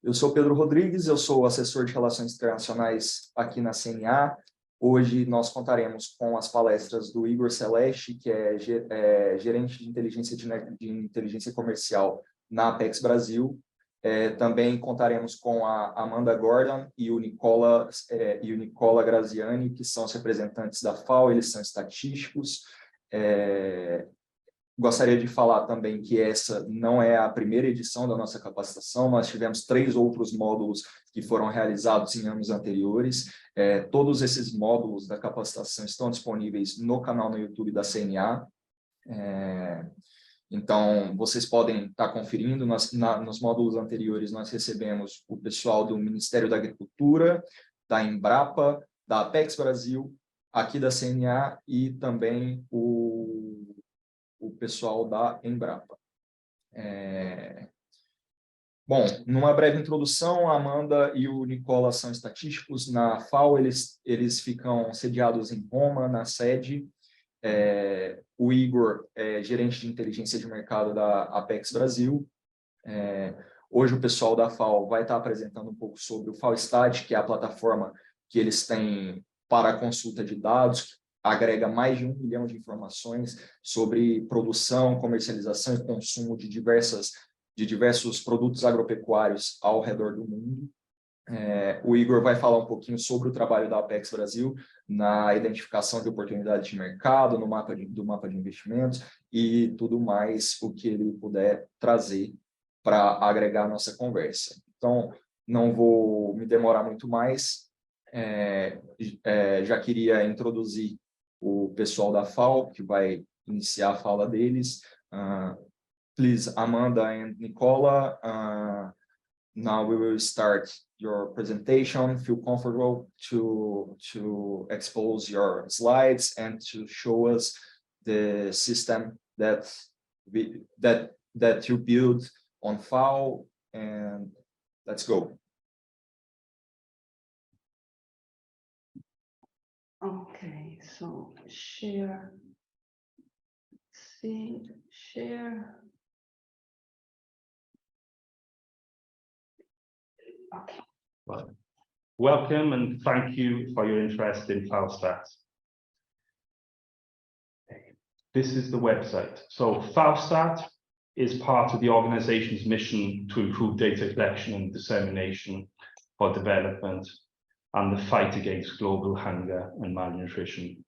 Eu sou Pedro Rodrigues, eu sou assessor de Relações Internacionais aqui na CNA. Hoje nós contaremos com as palestras do Igor Celeste, que é gerente de inteligência comercial na Apex Brasil. Também contaremos com a Amanda Gordon e o Nicola Graziani, que são os representantes da FAO, eles são estatísticos. Gostaria de falar também que essa não é a primeira edição da nossa capacitação, nós tivemos 3 outros módulos que foram realizados em anos anteriores. Todos esses módulos da capacitação estão disponíveis no canal no YouTube da CNA. Então, vocês podem estar conferindo. Nos módulos anteriores, nós recebemos o pessoal do Ministério da Agricultura, da Embrapa, da Apex Brasil, aqui da CNA e também o pessoal da Embrapa. Bom, numa breve introdução, a Amanda e o Nicola são estatísticos na FAO, eles ficam sediados em Roma, na sede. O Igor é gerente de inteligência de mercado da Apex Brasil. Hoje o pessoal da FAO vai estar apresentando um pouco sobre o FAOstat, que é a plataforma que eles têm para a consulta de dados, que agrega mais de 1 milhão de informações sobre produção, comercialização e consumo de diversos produtos agropecuários ao redor do mundo. O Igor vai falar um pouquinho sobre o trabalho da Apex Brasil na identificação de oportunidades de mercado, do mapa de investimentos e tudo mais o que ele puder trazer para agregar a nossa conversa. Então, não vou me demorar muito mais. Já queria introduzir o pessoal da FAO, que vai iniciar a fala deles. Please, Amanda and Nicola, now we will start your presentation. Feel comfortable to expose your slides and to show us the system that you build on FAO, and let's go. Okay, so share. Okay. Well, welcome and thank you for your interest in FAOstat. This is the website. So FAOstat is part of the organization's mission to improve data collection and dissemination for development and the fight against global hunger and malnutrition.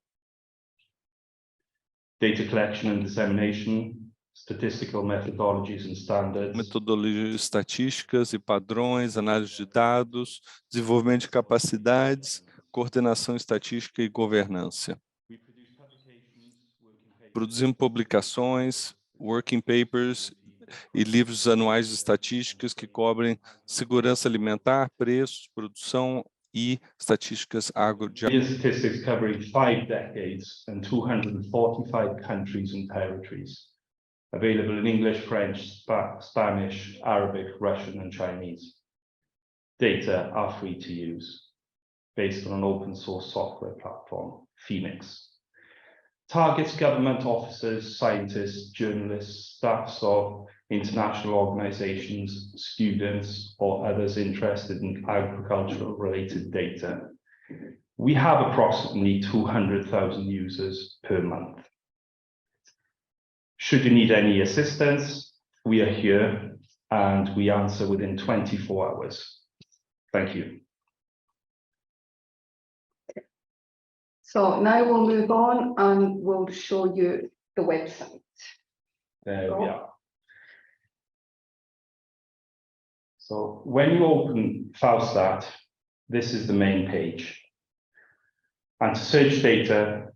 Data collection and dissemination, statistical methodologies and standards. Metodologias estatísticas e padrões, análise de dados, desenvolvimento de capacidades, coordenação estatística e governança. Produzimos publicações, working papers e livros anuais de estatísticas que cobrem segurança alimentar, preços, produção e estatísticas Statistics covering 5 decades and 245 countries and territories, available in English, French, Spanish, Arabic, Russian, and Chinese. Data are free to use, based on an open source software platform, Phoenix. Targets government officers, scientists, journalists, staffs of international organizations, students, or others interested in agricultural related data. We have approximately 200,000 users per month. Should you need any assistance, we are here and we answer within 24 hours. Thank you. So now we'll move on and we'll show you the website. There we are. So when you open FAOstat, this is the main page. And to search data,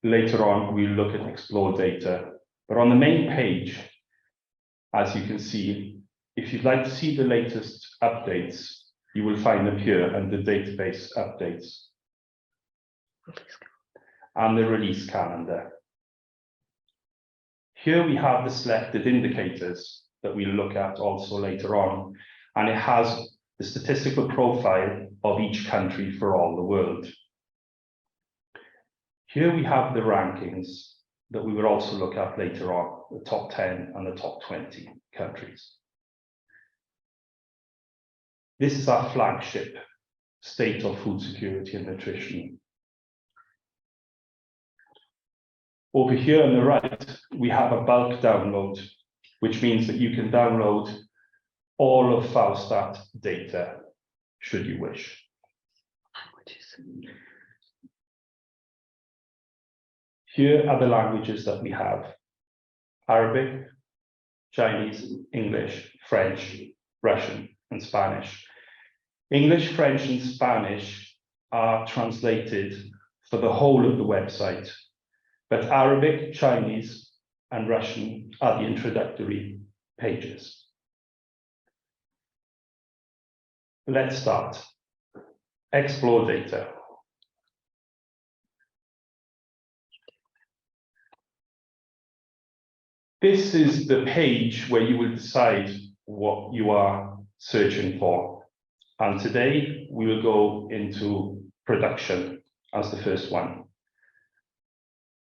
later on, we'll look at explore data. But on the main page, as you can see, if you'd like to see the latest updates, you will find them here under database updates and the release calendar. Here we have the selected indicators that we'll look at also later on, and it has the statistical profile of each country for all the world. Here we have the rankings that we will also look at later on, the top 10 and the top 20 countries. This is our flagship state of food security and nutrition. Over here on the right, we have a bulk download, which means that you can download all of FAOStat data, should you wish. Here are the languages that we have: Arabic, Chinese, English, French, Russian, and Spanish. English, French, and Spanish are translated for the whole of the website, but Arabic, Chinese, and Russian are the introductory pages. Let's start. Explore data. This is the page where you will decide what you are searching for. And today we will go into production as the first one.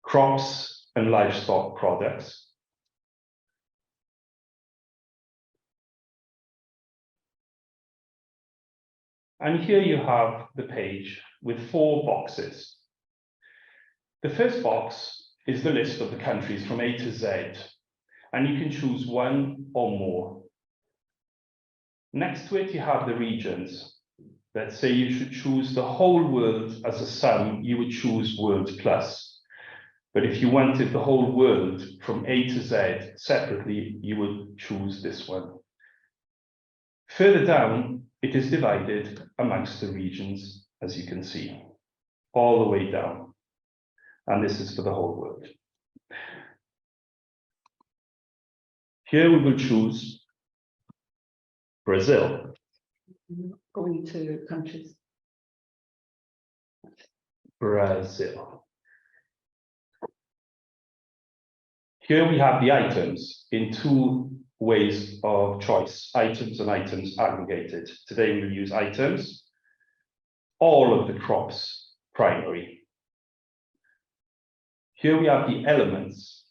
Crops and livestock products. And here you have the page with 4 boxes. The first box is the list of the countries from A to Z, and you can choose one or more. Next to it, you have the regions. Let's say you should choose the whole world as a sum, you would choose World Plus. But if you wanted the whole world from A to Z separately, you would choose this one. Further down, it is divided amongst the regions, as you can see, all the way down. And this is for the whole world. Here we will choose Brazil. Going to countries. Brazil. Here we have the items in 2 ways of choice, items and items aggregated. Today we will use items, all of the crops primary. Here we have the elements.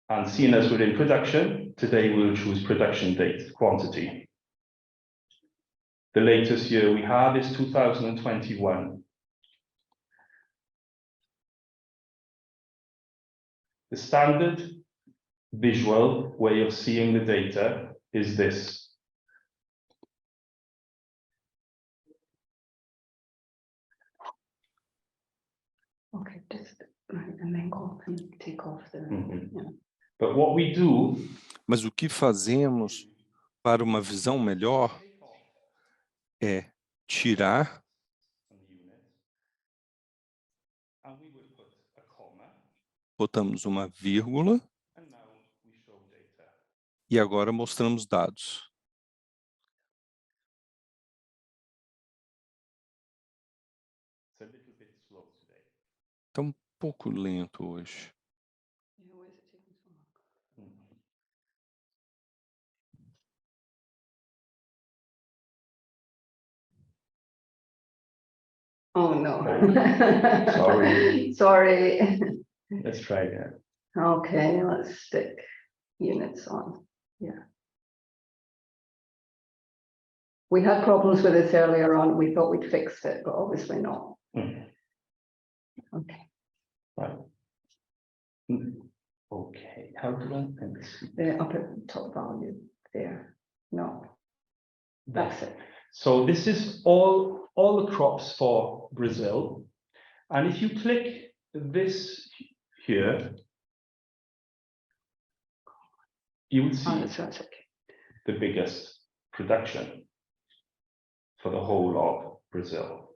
And seeing as we're in production, today we'll choose production date, quantity. The latest year we have is 2021. The standard visual way of seeing the data is this. Okay, just and then go and take off the. Yeah. But what we do. Mas o que fazemos para uma visão melhor é tirar botamos uma vírgula e agora mostramos dados. Está um pouco lento hoje. Oh no. Sorry. Sorry. Let's try again. Okay, let's stick units on. Yeah. We had problems with this earlier on. We thought we'd fixed it, but obviously not. Okay. Right. Okay. How do I see? The upper top value there. No. That's it. So this is all the crops for Brazil. And if you click this here, you would see the biggest production for the whole of Brazil.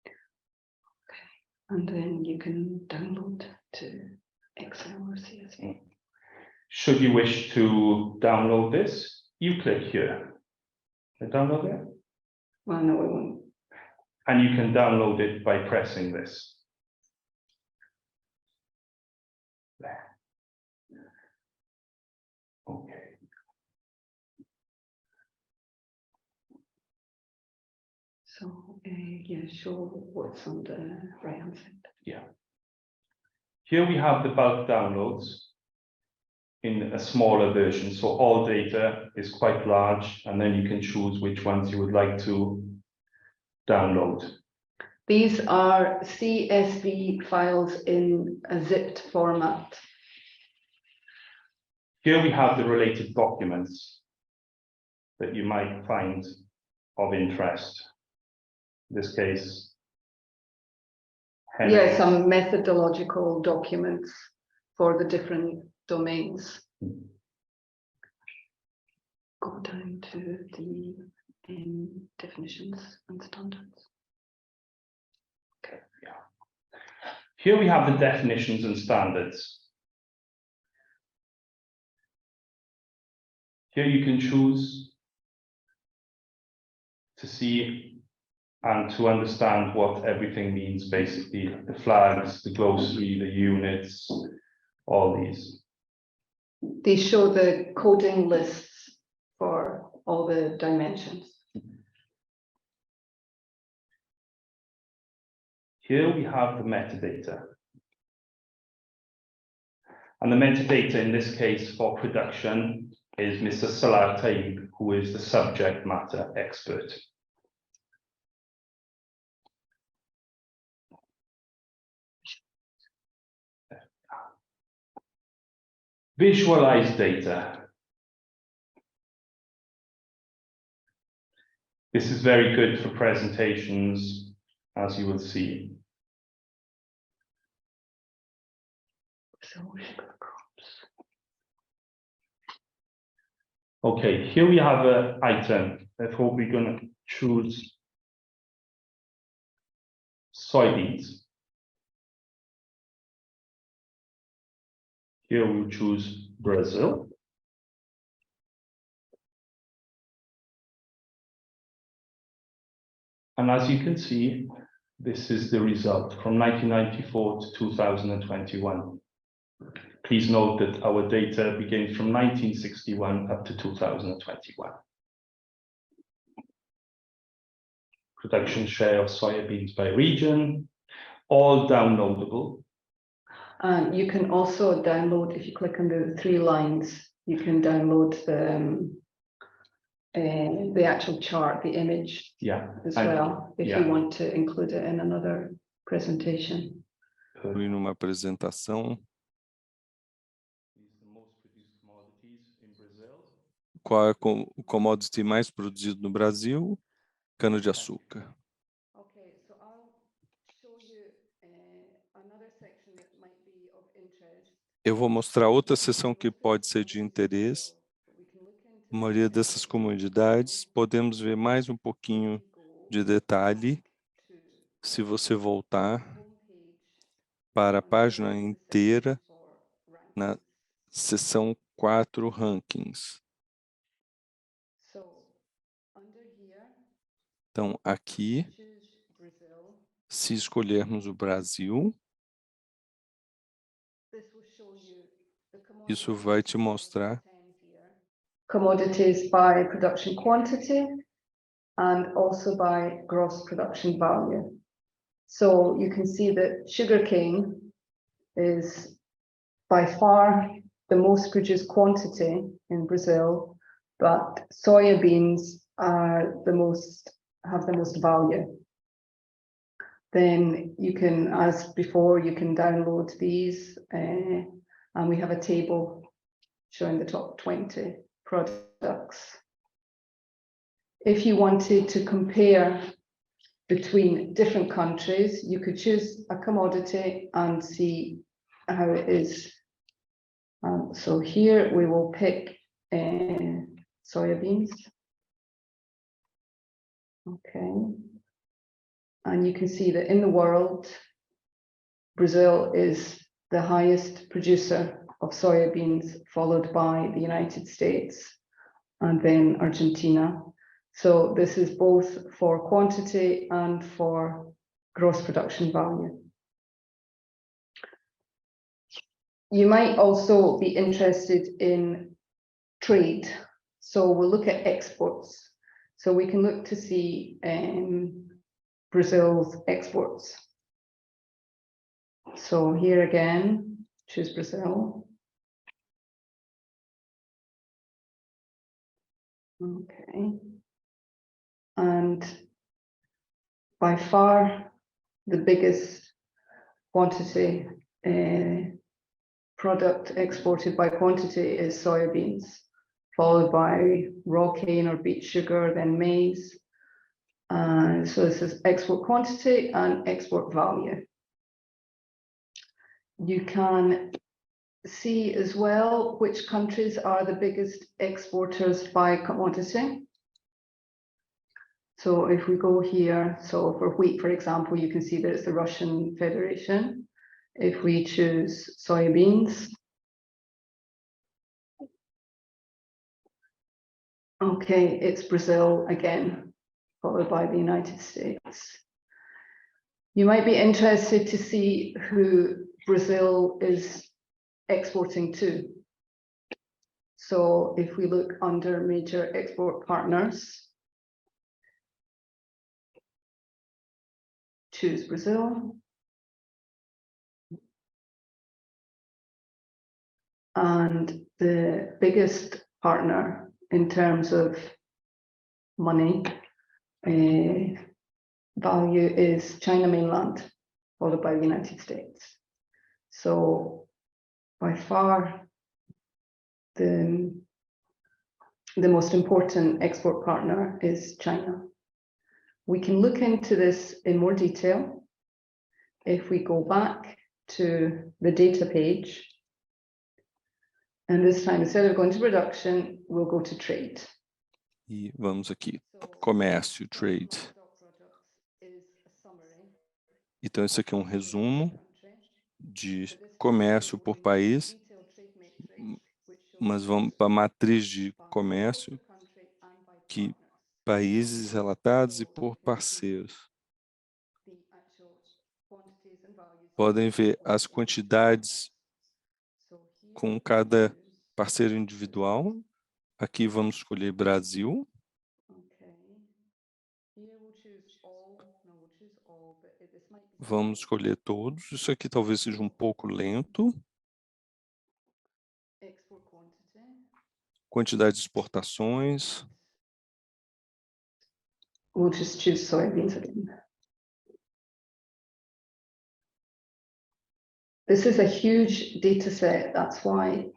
Okay. And then you can download to Excel or CSV. Should you wish to download this, you click here. Download it? Well, no, we won't. And you can download it by pressing this. There. Okay. So, yeah, show what's on the right-hand side. Yeah. Here we have the bulk downloads. in a smaller version. So all data is quite large, and then you can choose which ones you would like to download. These are CSV files in a zipped format. Here we have the related documents that you might find of interest. In this case, Yeah, some methodological documents for the different domains. Go down to the definitions and standards. Okay, yeah. Here we have the definitions and standards. Here you can choose to see and to understand what everything means, basically, the flags, the glossary, the units, all these. They show the coding lists for all the dimensions. Here we have the metadata. And the metadata in this case for production is Mr. Salah Taib, who is the subject matter expert. Visualize data. This is very good for presentations, as you will see. Okay, here we have an item. Therefore, we're going to choose soybeans. Here we'll choose Brazil. And as you can see, this is the result from 1994 to 2021. Please note that our data begins from 1961 up to 2021. Production share of soybeans by region, all downloadable. And you can also download, if you click on the 3 lines, you can download the actual chart, the image, as well, if you want to include it in another presentation. Numa apresentação. Qual é o commodity mais produzido no Brasil? Cana-de-açúcar. Okay, so I'll show you another section that might be of interest. Eu vou mostrar outra seção que pode ser de interesse. A maioria dessas comunidades, podemos ver mais um pouquinho de detalhe se você voltar para a página inteira na seção 4 rankings. Então, aqui, se escolhermos o Brasil, isso vai te mostrar commodities by production quantity and also by gross production value. So you can see that sugarcane is by far the most produced quantity in Brazil, but soybeans are have the most value. Then you can, as before, you can download these, and we have a table showing the top 20 products. If you wanted to compare between different countries, you could choose a commodity and see how it is. So here we will pick soybeans. Okay. And you can see that in the world, Brazil is the highest producer of soybeans, followed by the United States and then Argentina. So this is both for quantity and for gross production value. You might also be interested in trade. So we'll look at exports. So we can look to see Brazil's exports. So here again, choose Brazil. Okay. And by far, the biggest quantity product exported by quantity is soybeans, followed by raw cane or beet sugar, then maize. So this is export quantity and export value. You can see as well which countries are the biggest exporters by commodity. So if we go here, so for wheat, for example, you can see that it's the Russian Federation. If we choose soybeans, okay, it's Brazil again, followed by the United States. You might be interested to see who Brazil is exporting to. So if we look under major export partners, choose Brazil. And the biggest partner in terms of money value is China mainland, followed by the United States. So by far, the most important export partner is China. We can look into this in more detail if we go back to the data page. And this time, instead of going to production, we'll go to trade. E vamos aqui, comércio, trade. Então, isso aqui é um resumo de comércio por país, mas vamos para a matriz de comércio, que países relatados e por parceiros. Podem ver as quantidades com cada parceiro individual. Aqui vamos escolher Brasil. Vamos escolher todos. Isso aqui talvez seja um pouco lento. Quantidade de exportações. We'll just choose soybeans again. This is a huge data set. That's why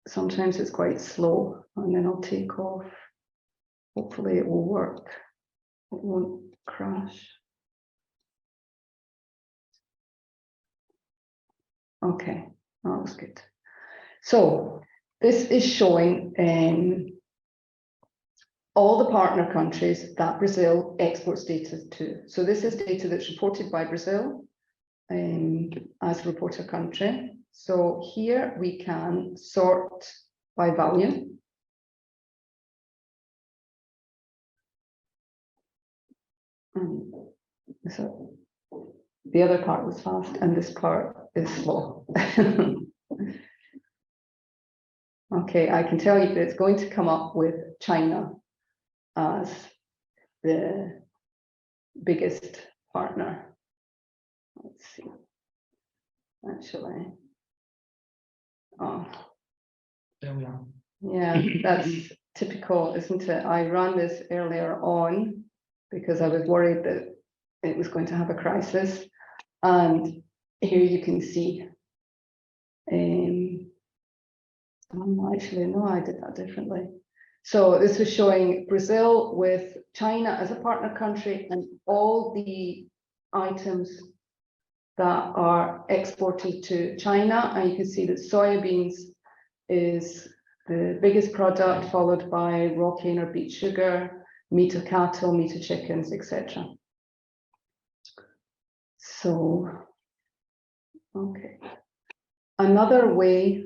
sometimes it's quite slow. And then I'll take off. Hopefully it will work. It won't crash. Okay, that was good. So this is showing all the partner countries that Brazil exports data to. So this is data that's reported by Brazil as reporter country. So here we can sort by value. So the other part was fast and this part is slow. Okay, I can tell you that it's going to come up with China as the biggest partner. Let's see. Actually, oh, There we are. yeah, that's typical, isn't it? I ran this earlier on because I was worried that it was going to have a crisis. And here you can see, actually, no, I did that differently. So this was showing Brazil with China as a partner country and all the items that are exported to China. And you can see that soybeans is the biggest product, followed by raw cane or beet sugar, meat of cattle, meat of chickens, etc. So, okay. Another way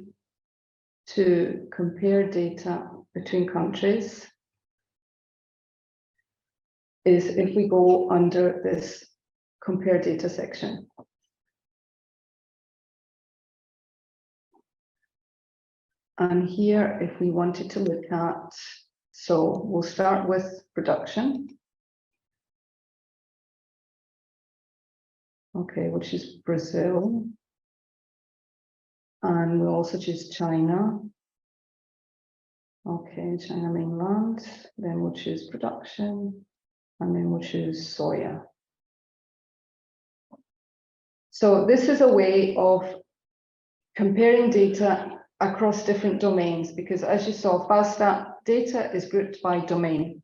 to compare data between countries is if we go under this compare data section. And here, if we wanted to look at, so we'll start with production. Okay, we'll choose Brazil. And we'll also choose China. Okay, China mainland, then we'll choose production, and then we'll choose soya. So this is a way of comparing data across different domains, because as you saw, FASTA data is grouped by domain.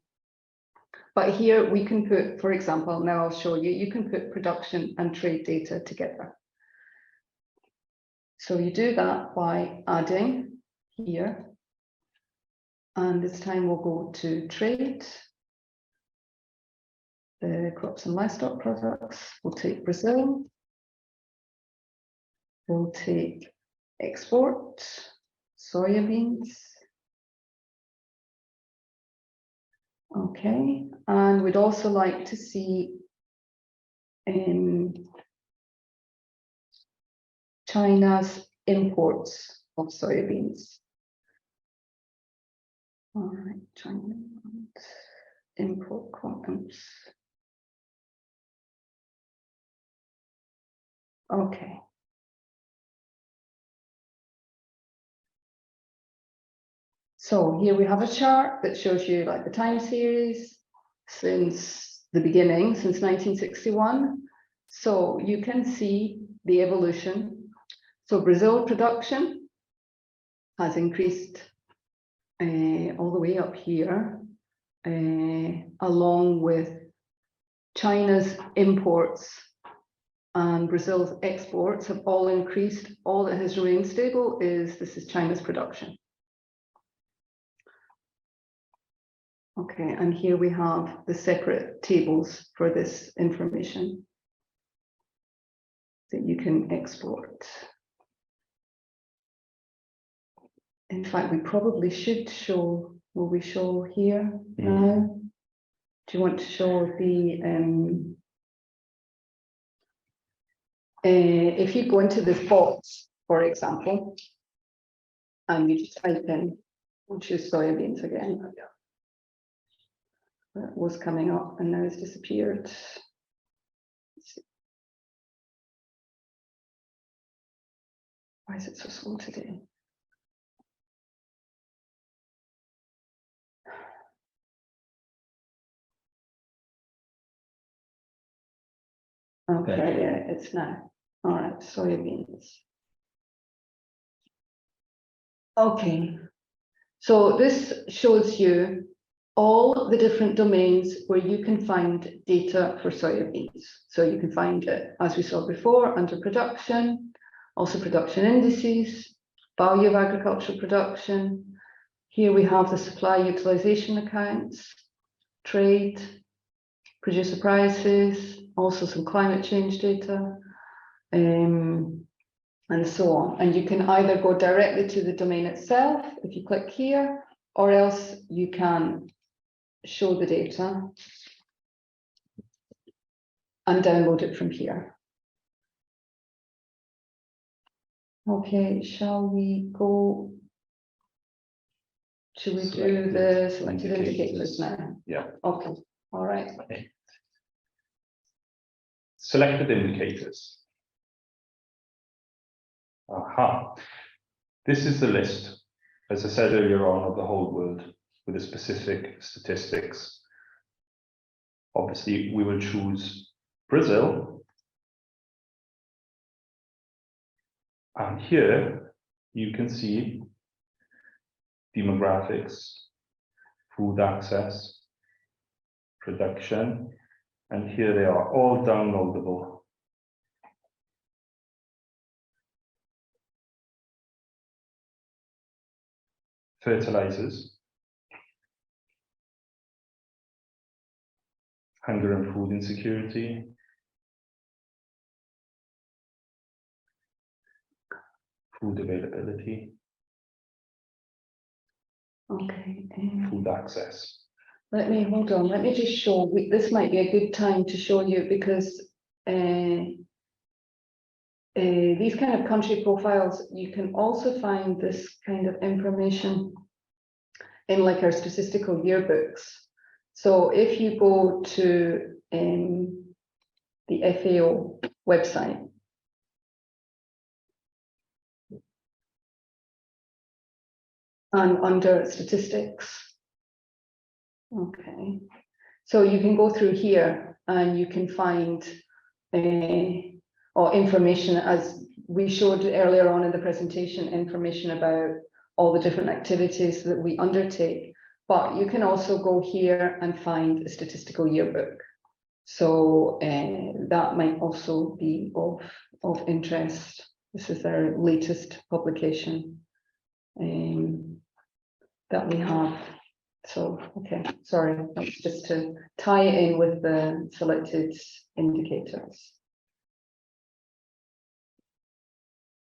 But here we can put, for example, now I'll show you, you can put production and trade data together. So you do that by adding here. And this time we'll go to trade, the crops and livestock products. We'll take Brazil. We'll take export, soybeans. Okay, and we'd also like to see China's imports of soybeans. All right, China import quantums. Okay. So here we have a chart that shows you like the time series since the beginning, since 1961. So you can see the evolution. So Brazil production has increased all the way up here, along with China's imports and Brazil's exports have all increased. All that has remained stable is this is China's production. Okay, and here we have the separate tables for this information that you can export. In fact, we probably should show, will we show here now? Do you want to show the, if you go into this box, for example, and you just type in, we'll choose soybeans again. That was coming up and now it's disappeared. Why is it so slow today? Okay, yeah, it's now. All right, soybeans. Okay, so this shows you all the different domains where you can find data for soybeans. So you can find it, as we saw before, under production, also production indices, value of agricultural production. Here we have the supply utilization accounts, trade, producer prices, also some climate change data, and so on. And you can either go directly to the domain itself if you click here, or else you can show the data and download it from here. Okay, shall we go? Should we do the selected indicators now? Yeah. Okay, all right. Okay. Selected indicators. Aha. This is the list, as I said earlier on, of the whole world with the specific statistics. Obviously, we will choose Brazil. And here you can see demographics, food access, production, and here they are all downloadable. Fertilizers, hunger and food insecurity, food availability, Okay. food access. Let me hold on. Let me just show. This might be a good time to show you because these kind of country profiles, you can also find this kind of information in like our statistical yearbooks. So if you go to the FAO website, and under statistics. Okay, so you can go through here and you can find or information, as we showed earlier on in the presentation, information about all the different activities that we undertake. But you can also go here and find a statistical yearbook. So that might also be of interest. This is our latest publication that we have. So, okay, sorry, that's just to tie it in with the selected indicators.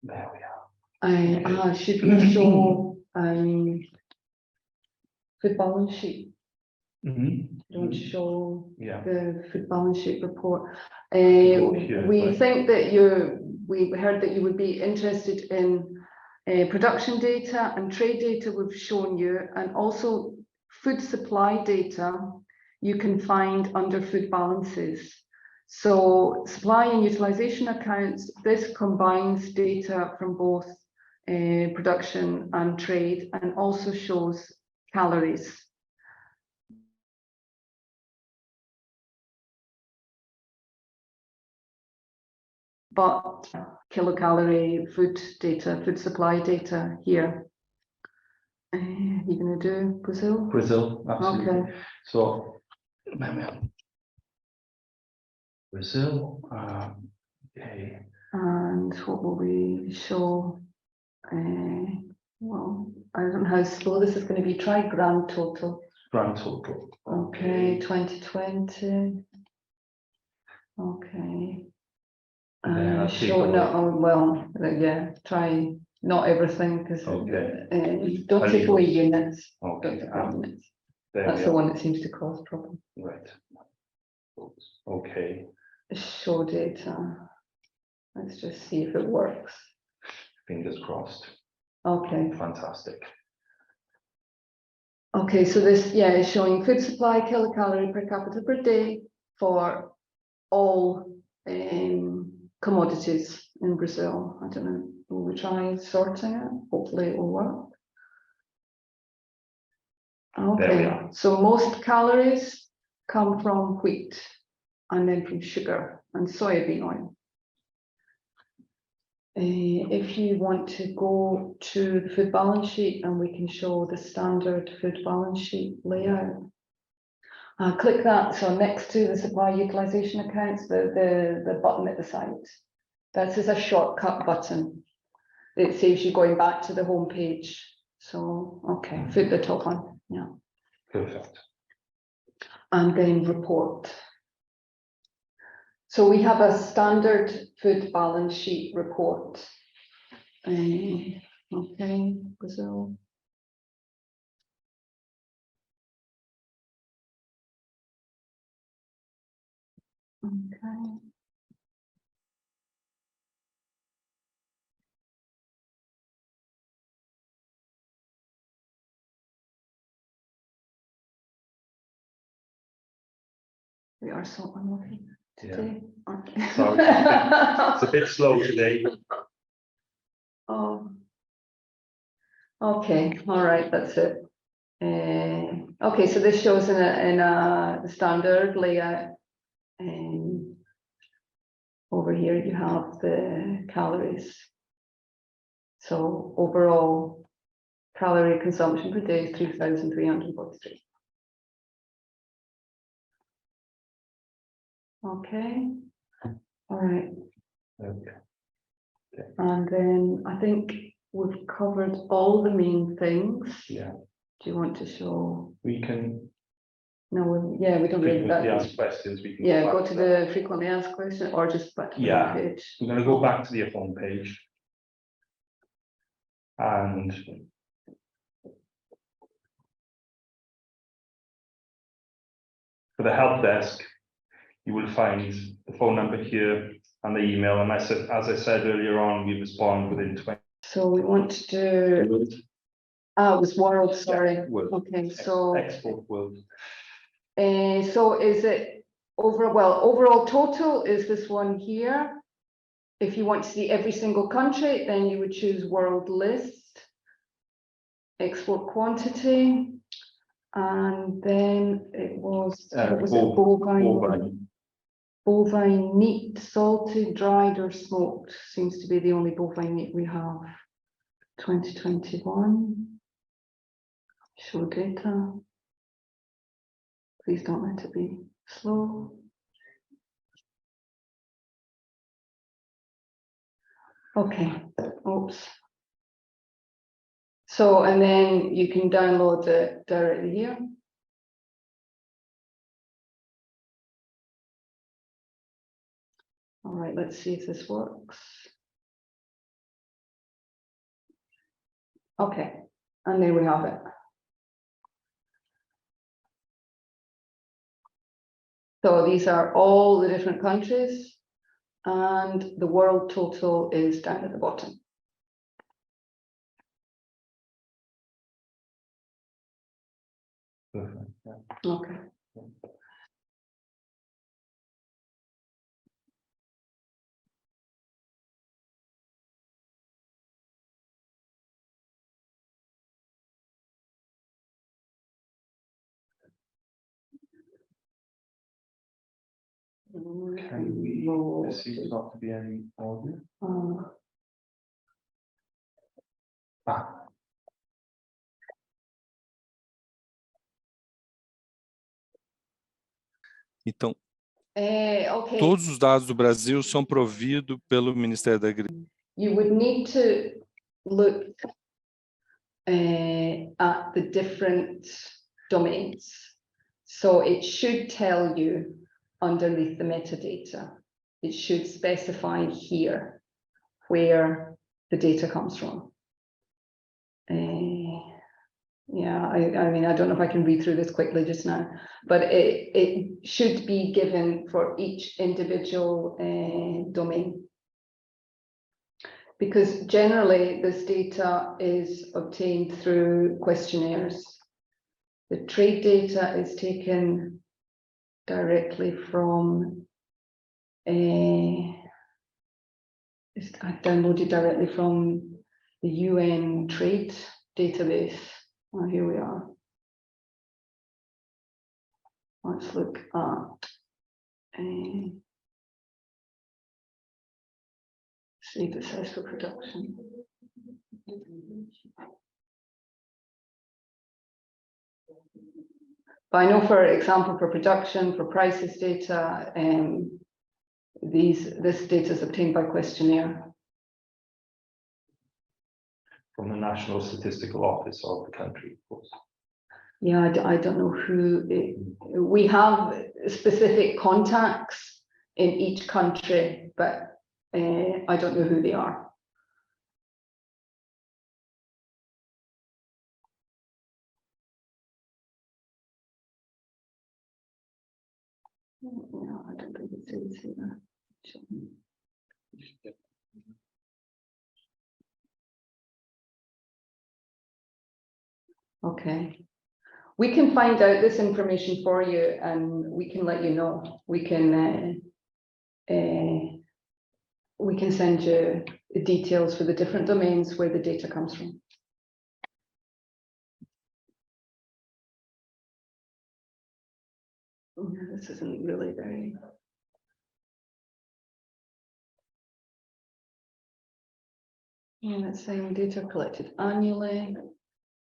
There we are. Should we show food balance sheet? Don't show Yeah. the food balance sheet report. Go here, We right. think that we heard that you would be interested in production data and trade data we've shown you, and also food supply data you can find under food balances. So supply and utilization accounts, this combines data from both production and trade, and also shows calories. But kilocalorie food data, food supply data here. You're going to do Brazil? Brazil, absolutely. Okay. So, Brazil, okay. And what will we show? Well, I don't know how slow this is going to be. Try grand total. Grand total. Okay, 2020. Okay. Then I'll take Show away. yeah, try not everything, because Okay. don't I'll take leave away those. units. Okay. Don't take away units. There That's we the are. one that seems to cause problem. Right. Okay. Show data. Let's just see if it works. Fingers crossed. Okay. Fantastic. Okay, so this, yeah, is showing food supply kilocalorie per capita per day for all commodities in Brazil. I don't know, will we try sorting it? Hopefully it will work. There we Okay, are. so most calories come from wheat, and then from sugar and soybean oil. If you want to go to the food balance sheet, and we can show the standard food balance sheet layout. Click that, so next to the supply utilization accounts, the button at the side. This is a shortcut button. It saves you going back to the home page. So, okay, food, the top one, yeah. Perfect. And then report. So we have a standard food balance sheet report. Okay, Brazil. Okay. We are so unlucky today. Okay. Sorry, it's a bit slow today. Oh. Okay, all right, that's it. Okay, so this shows in a standard layout. Over here you have the calories. So overall calorie consumption per day is 3,343. Okay, all right. Okay. And then I think we've covered all the main things. Yeah. Do you want to show? We can No, we don't read frequently that. ask questions. We can Yeah, back go to that. the frequently asked question, or just back to the Yeah. page. We're going to go back to the home page. And for the help desk, you will find the phone number here and the email. And as I said earlier on, we respond within 20. So we want to do, it was world, sorry. World. Okay, so, Export world. so is it overall total is this one here. If you want to see every single country, then you would choose world list. export quantity, and then it was, what was it? Bovine. Bovine meat, salted, dried, or smoked seems to be the only bovine meat we have. 2021. Show data. Please don't let it be slow. Okay, oops. So, and then you can download it directly here. All right, let's see if this works. Okay, and there we have it. So these are all the different countries, and the world total is down at the bottom. Perfect, yeah. Okay. Can we, there seems not to be any audio. Ah, Então, Okay. todos os dados do Brasil são providos pelo Ministério da Agricultura. You would need to look at the different domains. So it should tell you underneath the metadata, it should specify here where the data comes from. Yeah, I mean, I don't know if I can read through this quickly just now, but it should be given for each individual domain. Because generally this data is obtained through questionnaires. The trade data is taken directly from I downloaded directly from the UN trade database. Oh, here we are. Let's look at see if it says for production. But I know, for example, for production, for prices data, this data is obtained by questionnaire. from the National Statistical Office of the country, of course. Yeah, I don't know who we have specific contacts in each country, but I don't know who they are. No, I don't think it says here. Okay, we can find out this information for you, and we can let you know. We can send you the details for the different domains where the data comes from. This isn't really very. And it's saying data collected annually,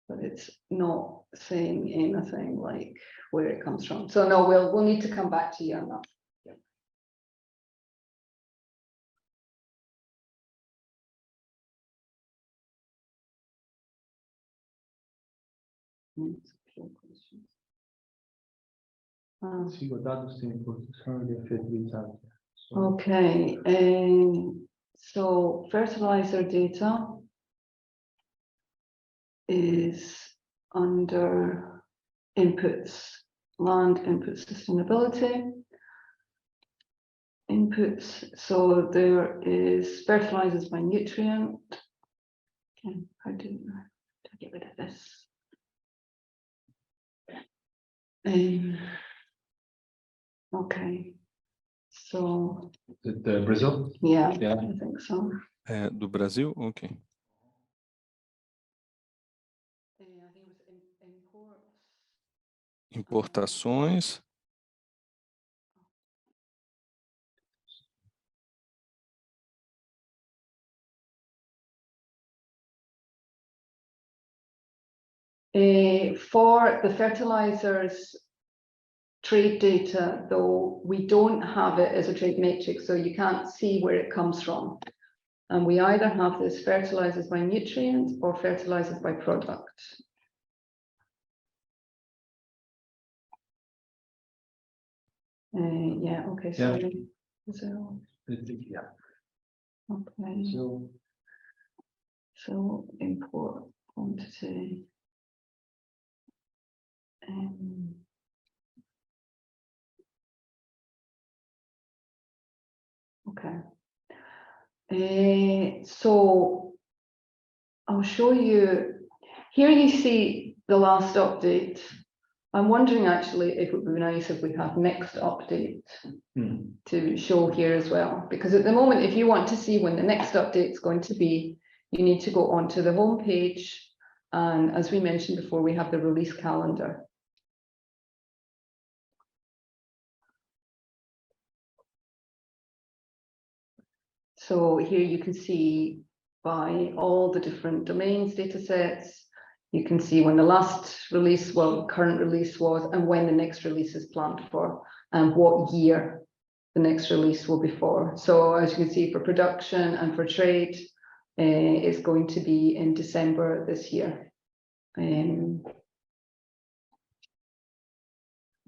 but it's not saying anything like where it comes from. So no, we'll need to come back to you on that. Sigo dados de produção de fertilizante. Okay, so fertilizer data is under inputs, land input sustainability. Inputs, so there is fertilizers by nutrient. Okay, how do I get rid of this? Okay, so The Brazil? yeah, Yeah. I think so. Do Brasil? Ok. Importações. For the fertilizers trade data, though, we don't have it as a trade matrix, so you can't see where it comes from. And we either have this fertilizers by nutrient or fertilizers by product. Yeah, okay, so, so, Yeah. okay, so import quantity. Okay. So I'll show you, here you see the last update. I'm wondering actually if it would be nice if we have next update to show here as well, because at the moment, if you want to see when the next update is going to be, you need to go onto the home page. And as we mentioned before, we have the release calendar. So here you can see by all the different domains data sets, you can see when the last release, well, current release was, and when the next release is planned for, and what year the next release will be for. So as you can see, for production and for trade, it's going to be in December this year.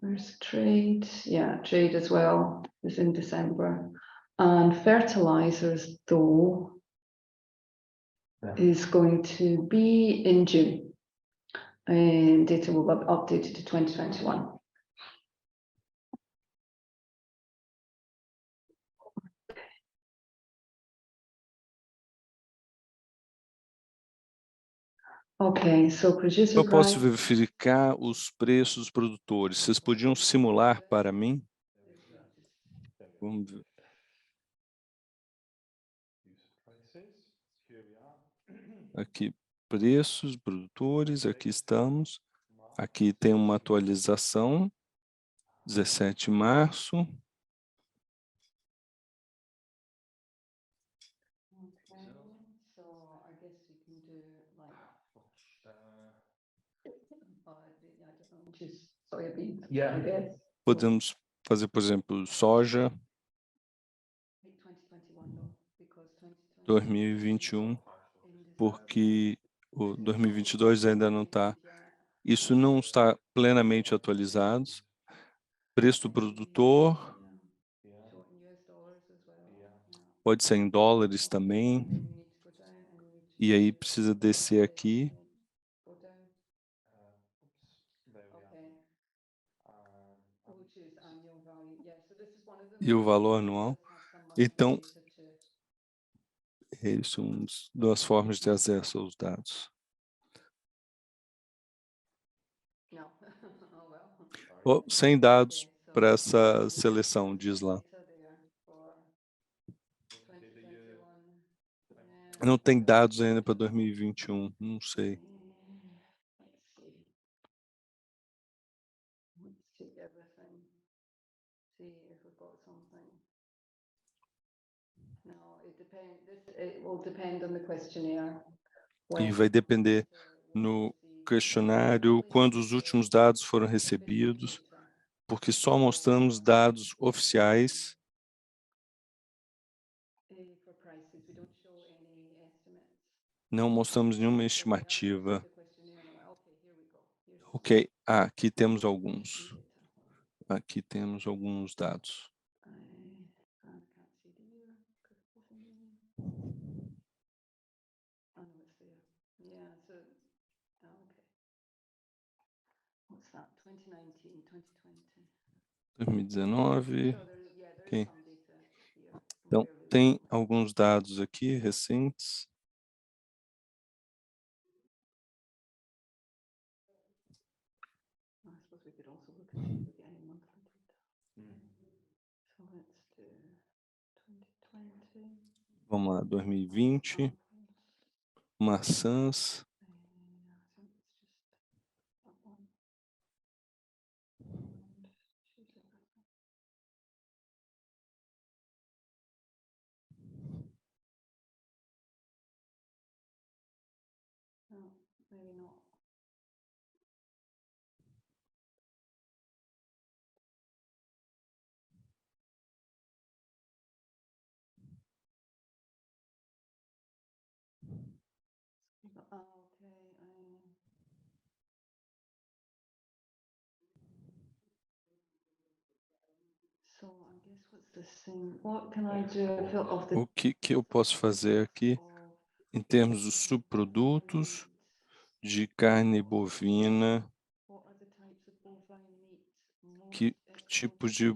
Where's trade? Yeah, trade as well is in December. And fertilizers, though, is going to be in June. And data will be updated to 2021. Ok, so producer Eu posso price. verificar os preços dos produtores. Vocês podiam simular para mim? Vamos ver. Aqui, preços, produtores, aqui estamos. Aqui tem uma atualização, 17 de março. Okay, so I guess you can do like, I don't know, just soybean, I guess. Podemos fazer, por exemplo, soja 2021 though, because 2021, porque o 2022 ainda não está. Isso não está plenamente atualizado. Preço do produtor pode ser em dólares também. E aí precisa descer aqui. E o valor anual. Então, essas são duas formas de acesso aos dados. Sem dados para essa seleção, diz lá. Não tem dados ainda para 2021, não sei. E vai depender no questionário quando os últimos dados foram recebidos, porque só mostramos dados oficiais. Não mostramos nenhuma estimativa. Ok, aqui temos alguns. Aqui temos alguns dados. What's that? 2019, 2020. 2019. Ok. Então, tem alguns dados aqui recentes. I suppose we could also look at it with any monthly data. So let's do 2020. Vamos lá, 2020. Maçãs. maybe not. Oh, okay. So I guess what's the thing? What can I do? I feel of the O que eu posso fazer aqui em termos dos subprodutos de carne bovina? what are the types of bovine meat most Que tipos de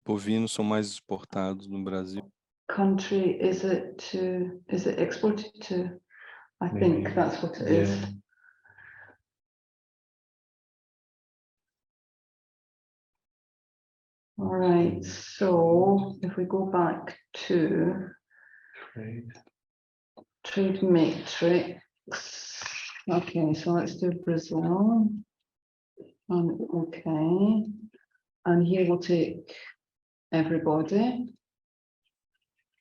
bovinos são mais exportados no Brasil? country is it exported to? I Maybe, think that's what it is. yeah. All right, so if we go back to Trade. trade matrix. Okay, so let's do Brazil. Okay, and here we'll take everybody.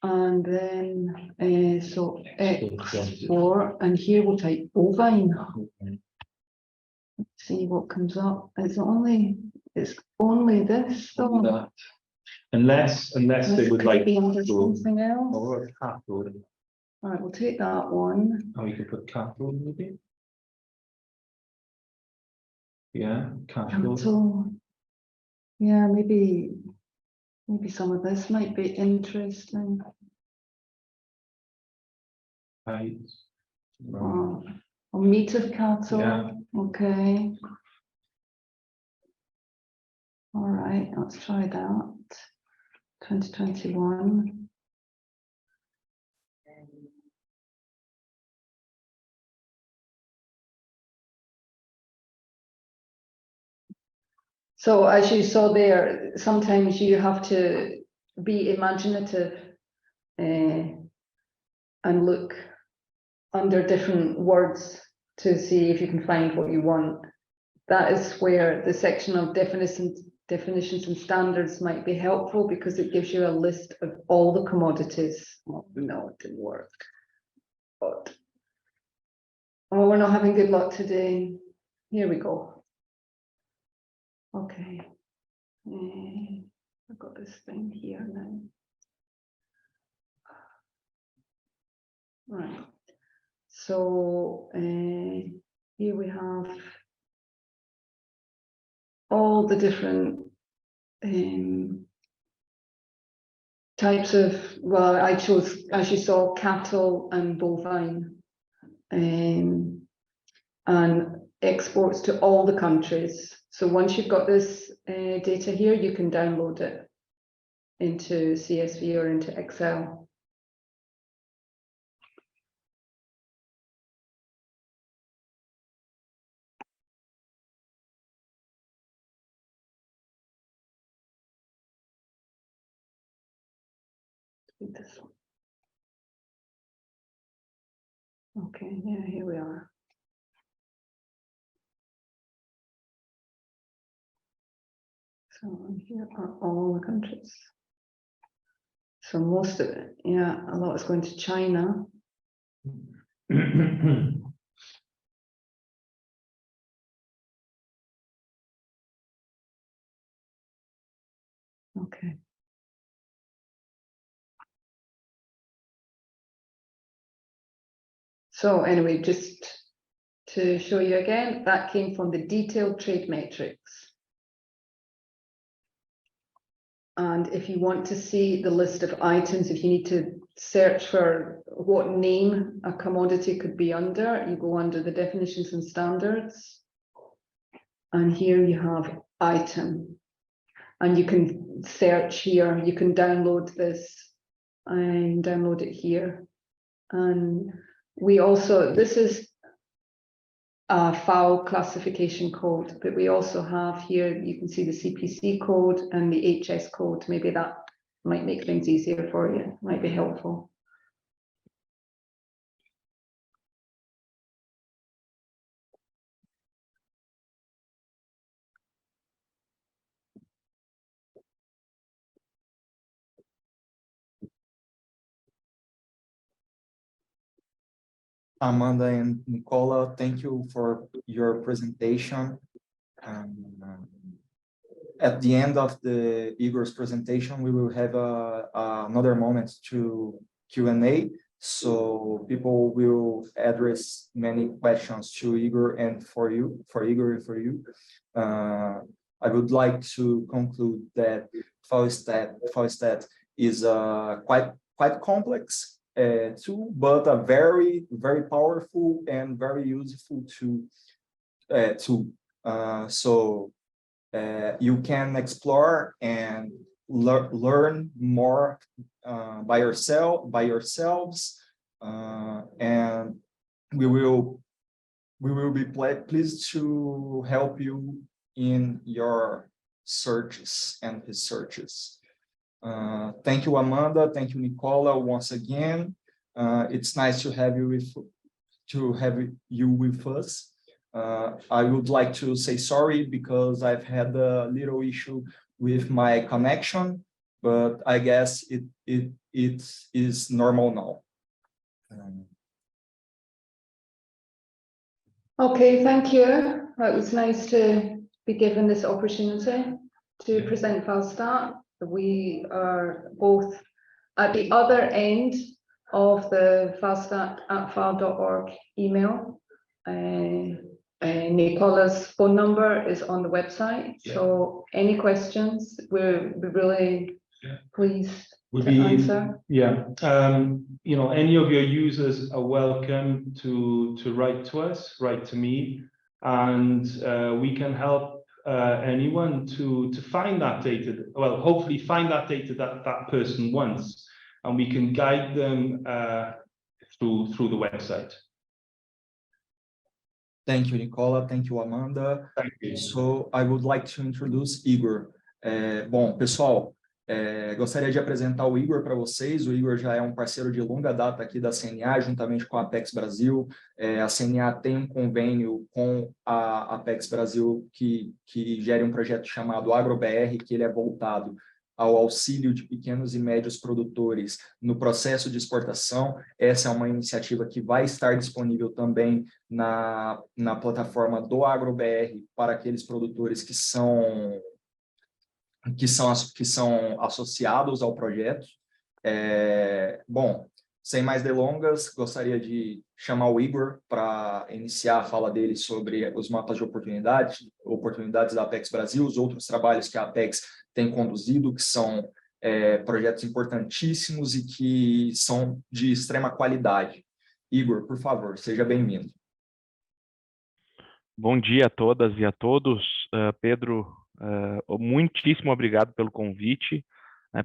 And then, so export, and here we'll type bovine. Let's see what comes up. It's only this though. That. Unless they This would could like be under to, something else. or cattle, All right, we'll take that one. or you could put cattle maybe. Yeah, cattle. Cattle. Yeah, maybe some of this might be interesting. Hides. Or meat of cattle. Yeah. Okay. All right, let's try that. 2021. So as you saw there, sometimes you have to be imaginative and look under different words to see if you can find what you want. That is where the section of definitions and standards might be helpful, because it gives you a list of all the commodities. Well, no, it didn't work. But oh, we're not having good luck today. Here we go. Okay. I've got this thing here now. Right. So here we have all the different types of, well, I chose, as you saw, cattle and bovine, and exports to all the countries. So once you've got this data here, you can download it into CSV or into Excel. This one. Okay, yeah, here we are. So here are all the countries. So most of it, yeah, a lot is going to China. Okay. So anyway, just to show you again, that came from the detailed trade matrix. And if you want to see the list of items, if you need to search for what name a commodity could be under, you go under the definitions and standards. And here you have item. And you can search here, you can download this and download it here. And we also, this is a FAO classification code, but we also have here, you can see the CPC code and the HS code. Maybe that might make things easier for you, might be helpful. Amanda and Nicola, thank you for your presentation. At the end of Igor's presentation, we will have another moment to Q&A. So people will address many questions to Igor and for Igor and for you. I would like to conclude that Faustat is quite complex tool, but a very powerful and very useful tool. So you can explore and learn more by yourselves, and we will be pleased to help you in your searches and researches. Thank you, Amanda. Thank you, Nicola, once again. It's nice to have you with us. I would like to say sorry because I've had a little issue with my connection, but I guess it is normal now. Okay, thank you. It was nice to be given this opportunity to present Faustat. We are both at the other end of the faustat@fal.org email. Nicola's phone number is on the website. So any questions, we're really pleased to answer. Yeah, you know, any of your users are welcome to write to us, write to me, and we can help anyone to find that data. Well, hopefully find that data that person wants, and we can guide them through the website. Thank you, Nicola. Thank you, Amanda. Thank you. So I would like to introduce Igor. Bom, pessoal, gostaria de apresentar o Igor para vocês. O Igor já é um parceiro de longa data aqui da CNA, juntamente com a Apex Brasil. A CNA tem um convênio com a Apex Brasil que gera um projeto chamado AgroBR, que ele é voltado ao auxílio de pequenos e médios produtores no processo de exportação. Essa é uma iniciativa que vai estar disponível também na plataforma do AgroBR para aqueles produtores que são associados ao projeto. Bom, sem mais delongas, gostaria de chamar o Igor para iniciar a fala dele sobre os mapas de oportunidades da Apex Brasil, os outros trabalhos que a Apex tem conduzido, que são projetos importantíssimos e que são de extrema qualidade. Igor, por favor, seja bem-vindo. Bom dia a todas e a todos. Pedro, muitíssimo obrigado pelo convite.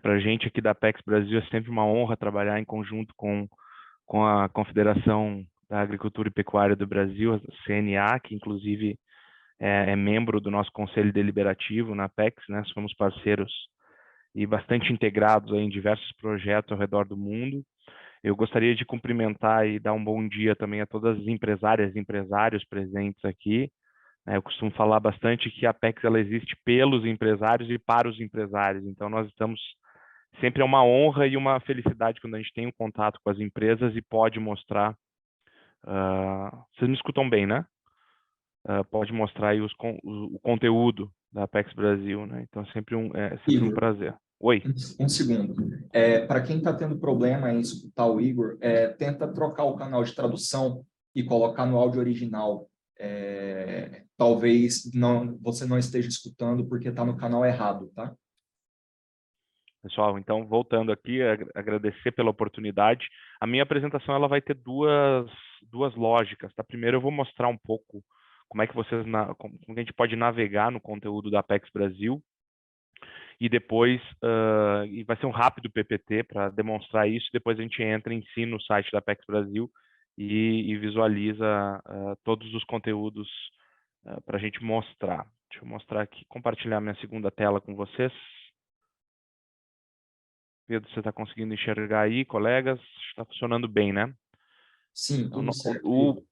Para a gente aqui da Apex Brasil é sempre uma honra trabalhar em conjunto com a Confederação da Agricultura e Pecuária do Brasil, a CNA, que inclusive é membro do nosso Conselho Deliberativo na Apex, né? Somos parceiros e bastante integrados aí em diversos projetos ao redor do mundo. Eu gostaria de cumprimentar e dar um bom dia também a todas as empresárias e empresários presentes aqui. Eu costumo falar bastante que a Apex ela existe pelos empresários e para os empresários. Então, nós estamos sempre é uma honra e uma felicidade quando a gente tem um contato com as empresas e pode mostrar. Vocês me escutam bem, né? Pode mostrar aí o conteúdo da Apex Brasil, né? Então, sempre um prazer. Oi. Um segundo. Para quem está tendo problema em escutar o Igor, tenta trocar o canal de tradução e colocar no áudio original. Talvez você não esteja escutando porque está no canal errado, tá? Pessoal, então, voltando aqui, agradecer pela oportunidade. A minha apresentação ela vai ter duas lógicas, tá? Primeiro, eu vou mostrar um pouco como é que como a gente pode navegar no conteúdo da Apex Brasil. E depois, vai ser um rápido PPT para demonstrar isso. Depois a gente entra em si no site da Apex Brasil e visualiza todos os conteúdos para a gente mostrar. Deixa eu mostrar aqui, compartilhar minha segunda tela com vocês. Pedro, você está conseguindo enxergar aí, colegas? Está funcionando bem, né? Sim, tudo certo.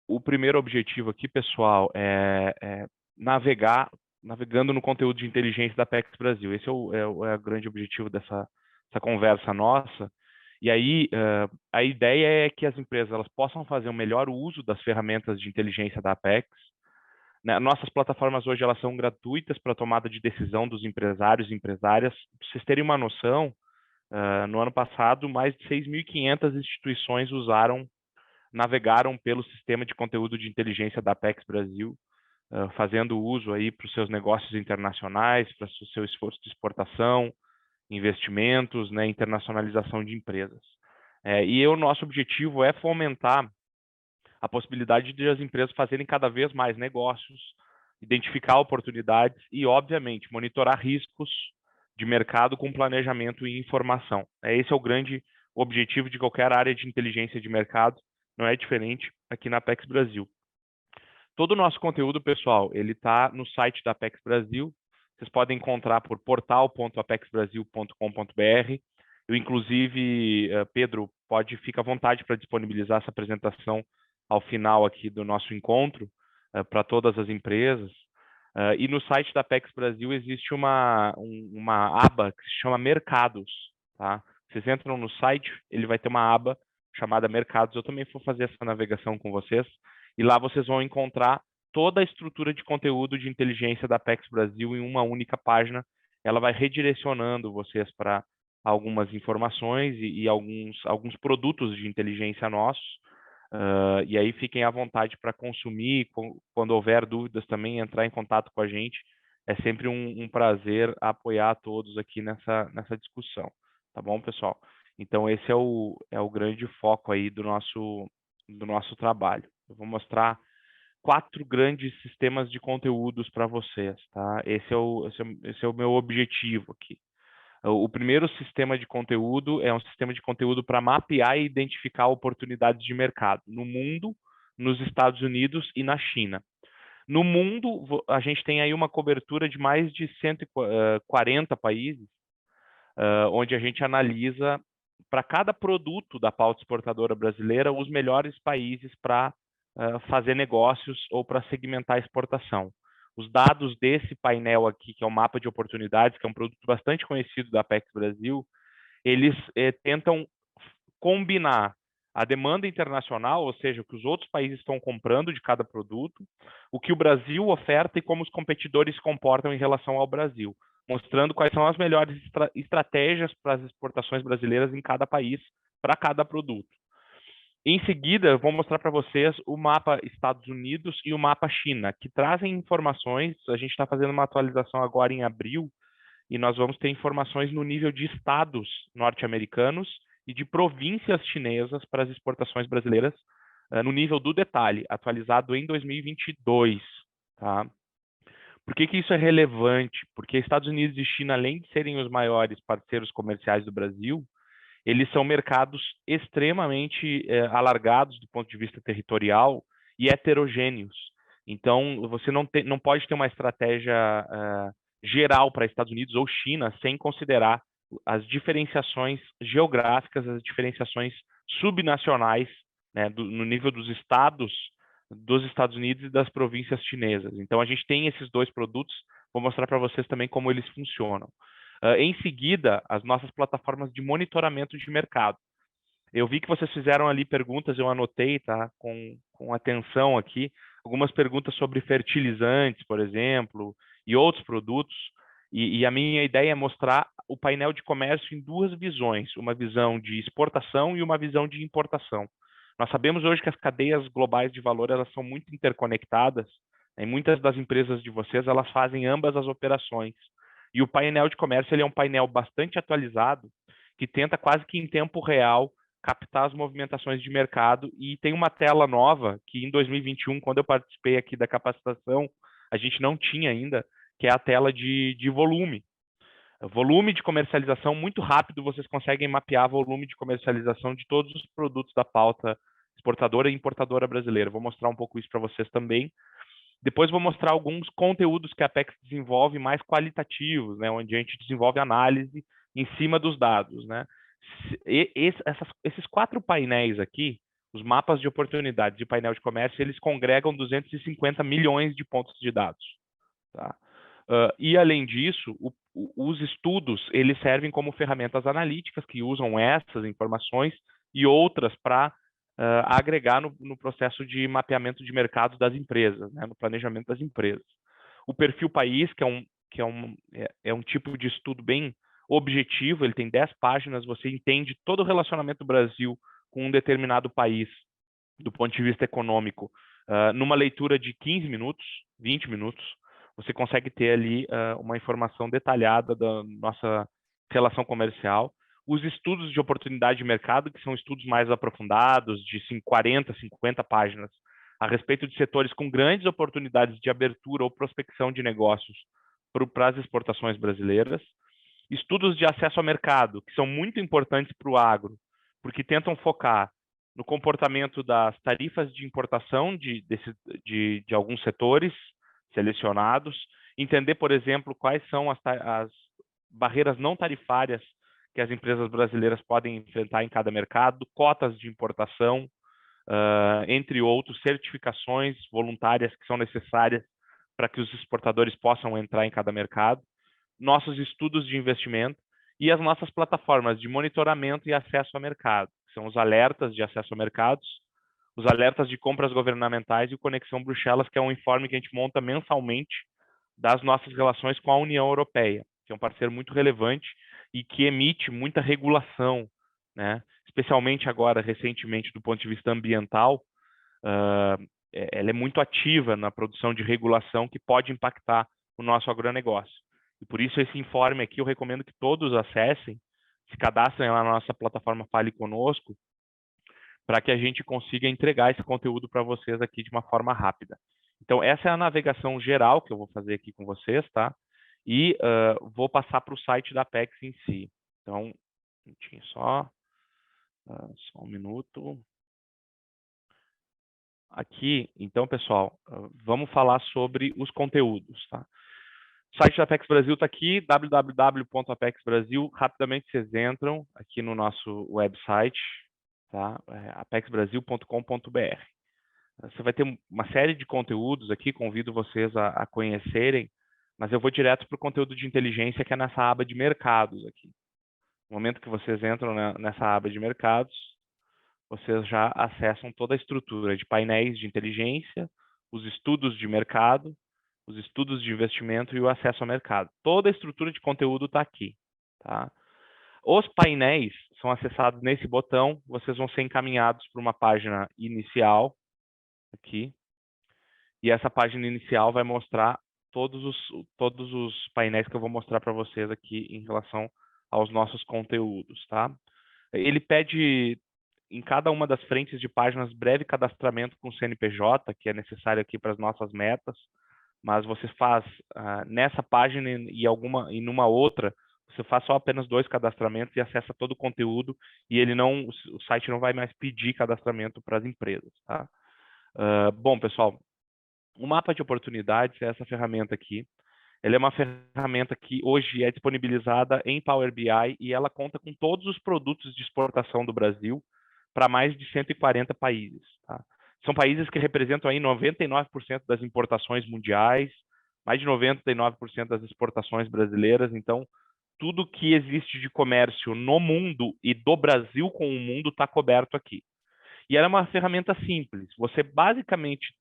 O primeiro objetivo aqui, pessoal, é navegando no conteúdo de inteligência da Apex Brasil. Esse é o grande objetivo dessa conversa nossa. E aí, a ideia é que as empresas elas possam fazer um melhor uso das ferramentas de inteligência da Apex. Né? Nossas plataformas hoje elas são gratuitas para tomada de decisão dos empresários e empresárias. Para vocês terem uma noção, no ano passado, mais de 6.500 instituições navegaram pelo sistema de conteúdo de inteligência da Apex Brasil, fazendo uso aí para os seus negócios internacionais, para o seu esforço de exportação, investimentos, né, internacionalização de empresas. E o nosso objetivo é fomentar a possibilidade de as empresas fazerem cada vez mais negócios, identificar oportunidades e, obviamente, monitorar riscos de mercado com planejamento e informação. Esse é o grande objetivo de qualquer área de inteligência de mercado, não é diferente aqui na Apex Brasil. Todo o nosso conteúdo, pessoal, ele está no site da Apex Brasil. Vocês podem encontrar por portal.apexbrasil.com.br. Eu, inclusive, Pedro, fica à vontade para disponibilizar essa apresentação ao final aqui do nosso encontro para todas as empresas. E no site da Apex Brasil existe uma aba que se chama Mercados. Tá? Vocês entram no site, ele vai ter uma aba chamada Mercados. Eu também vou fazer essa navegação com vocês. E lá vocês vão encontrar toda a estrutura de conteúdo de inteligência da Apex Brasil em uma única página. Ela vai redirecionando vocês para algumas informações e alguns produtos de inteligência nossos. E aí fiquem à vontade para consumir. Quando houver dúvidas também, entrar em contato com a gente. É sempre um prazer apoiar todos aqui nessa discussão. Tá bom, pessoal? Então, esse é o grande foco aí do nosso trabalho. Eu vou mostrar 4 grandes sistemas de conteúdos para vocês, tá? Esse é o meu objetivo aqui. O primeiro sistema de conteúdo é um sistema de conteúdo para mapear e identificar oportunidades de mercado no mundo, nos Estados Unidos e na China. No mundo, a gente tem aí uma cobertura de mais de 140 países, onde a gente analisa para cada produto da pauta exportadora brasileira os melhores países para fazer negócios ou para segmentar a exportação. Os dados desse painel aqui, que é o mapa de oportunidades, que é um produto bastante conhecido da Apex Brasil, eles tentam combinar a demanda internacional, ou seja, o que os outros países estão comprando de cada produto, o que o Brasil oferta e como os competidores se comportam em relação ao Brasil, mostrando quais são as melhores estratégias para as exportações brasileiras em cada país, para cada produto. Em seguida, eu vou mostrar para vocês o mapa Estados Unidos e o mapa China, que trazem informações. A gente está fazendo uma atualização agora em abril, e nós vamos ter informações no nível de estados norte-americanos e de províncias chinesas para as exportações brasileiras, no nível do detalhe, atualizado em 2022. Tá? Por que isso é relevante? Porque Estados Unidos e China, além de serem os maiores parceiros comerciais do Brasil, eles são mercados extremamente alargados do ponto de vista territorial e heterogêneos. Então, você não pode ter uma estratégia geral para Estados Unidos ou China sem considerar as diferenciações geográficas, as diferenciações subnacionais, né, no nível dos estados dos Estados Unidos e das províncias chinesas. Então, a gente tem esses 2 produtos, vou mostrar para vocês também como eles funcionam. Em seguida, as nossas plataformas de monitoramento de mercado. Eu vi que vocês fizeram ali perguntas, eu anotei, tá, com atenção aqui, algumas perguntas sobre fertilizantes, por exemplo, e outros produtos. E a minha ideia é mostrar o painel de comércio em 2 visões, uma visão de exportação e uma visão de importação. Nós sabemos hoje que as cadeias globais de valor elas são muito interconectadas, né, e muitas das empresas de vocês elas fazem ambas as operações. E o painel de comércio ele é um painel bastante atualizado, que tenta quase que em tempo real captar as movimentações de mercado, e tem uma tela nova que em 2021, quando eu participei aqui da capacitação, a gente não tinha ainda, que é a tela de volume. Volume de comercialização, muito rápido vocês conseguem mapear volume de comercialização de todos os produtos da pauta exportadora e importadora brasileira. Vou mostrar um pouco isso para vocês também. Depois vou mostrar alguns conteúdos que a Apex desenvolve mais qualitativos, né, onde a gente desenvolve análise em cima dos dados. Né. Esses 4 painéis aqui, os mapas de oportunidades de painel de comércio, eles congregam 250 milhões de pontos de dados. Tá? E, além disso, os estudos, eles servem como ferramentas analíticas que usam essas informações e outras para agregar no processo de mapeamento de mercado das empresas, né, no planejamento das empresas. O perfil país, que é um tipo de estudo bem objetivo, ele tem 10 páginas, você entende todo o relacionamento do Brasil com um determinado país, do ponto de vista econômico, numa leitura de 15 minutos, 20 minutos, você consegue ter ali uma informação detalhada da nossa relação comercial. Os estudos de oportunidade de mercado, que são estudos mais aprofundados, de 40, 50 páginas, a respeito de setores com grandes oportunidades de abertura ou prospecção de negócios para as exportações brasileiras. Estudos de acesso ao mercado, que são muito importantes para o agro, porque tentam focar no comportamento das tarifas de importação de alguns setores selecionados, entender, por exemplo, quais são as barreiras não tarifárias que as empresas brasileiras podem enfrentar em cada mercado, cotas de importação, entre outros, certificações voluntárias que são necessárias para que os exportadores possam entrar em cada mercado, nossos estudos de investimento e as nossas plataformas de monitoramento e acesso ao mercado, que são os alertas de acesso a mercados, os alertas de compras governamentais e o Conexão Bruxelas, que é um informe que a gente monta mensalmente das nossas relações com a União Europeia, que é um parceiro muito relevante e que emite muita regulação, né? Especialmente agora, recentemente, do ponto de vista ambiental, ela é muito ativa na produção de regulação que pode impactar o nosso agronegócio. E por isso esse informe aqui eu recomendo que todos acessem, se cadastrem lá na nossa plataforma Fale Conosco, para que a gente consiga entregar esse conteúdo para vocês aqui de uma forma rápida. Então, essa é a navegação geral que eu vou fazer aqui com vocês, tá? E vou passar para o site da Apex em si. Então, só um minuto. Aqui, então, pessoal, vamos falar sobre os conteúdos, tá? O site da Apex Brasil está aqui, www.apexbrasil. Rapidamente vocês entram aqui no nosso website, tá? apexbrasil.com.br. Você vai ter uma série de conteúdos aqui, convido vocês a conhecerem, mas eu vou direto para o conteúdo de inteligência, que é nessa aba de mercados aqui. No momento que vocês entram nessa aba de mercados, vocês já acessam toda a estrutura de painéis de inteligência, os estudos de mercado, os estudos de investimento e o acesso ao mercado. Toda a estrutura de conteúdo está aqui, tá? Os painéis são acessados nesse botão, vocês vão ser encaminhados para uma página inicial, aqui, e essa página inicial vai mostrar todos os painéis que eu vou mostrar para vocês aqui em relação aos nossos conteúdos, tá? Ele pede, em cada uma das frentes de páginas, breve cadastramento com o CNPJ, que é necessário aqui para as nossas metas, mas você faz nessa página e numa outra, você faz só apenas 2 cadastramentos e acessa todo o conteúdo, e o site não vai mais pedir cadastramento para as empresas, tá? Bom, pessoal, o mapa de oportunidades é essa ferramenta aqui. Ela é uma ferramenta que hoje é disponibilizada em Power BI e ela conta com todos os produtos de exportação do Brasil para mais de 140 países, tá? São países que representam aí 99% das importações mundiais, mais de 99% das exportações brasileiras. Então, tudo que existe de comércio no mundo e do Brasil com o mundo está coberto aqui. E ela é uma ferramenta simples. Você basicamente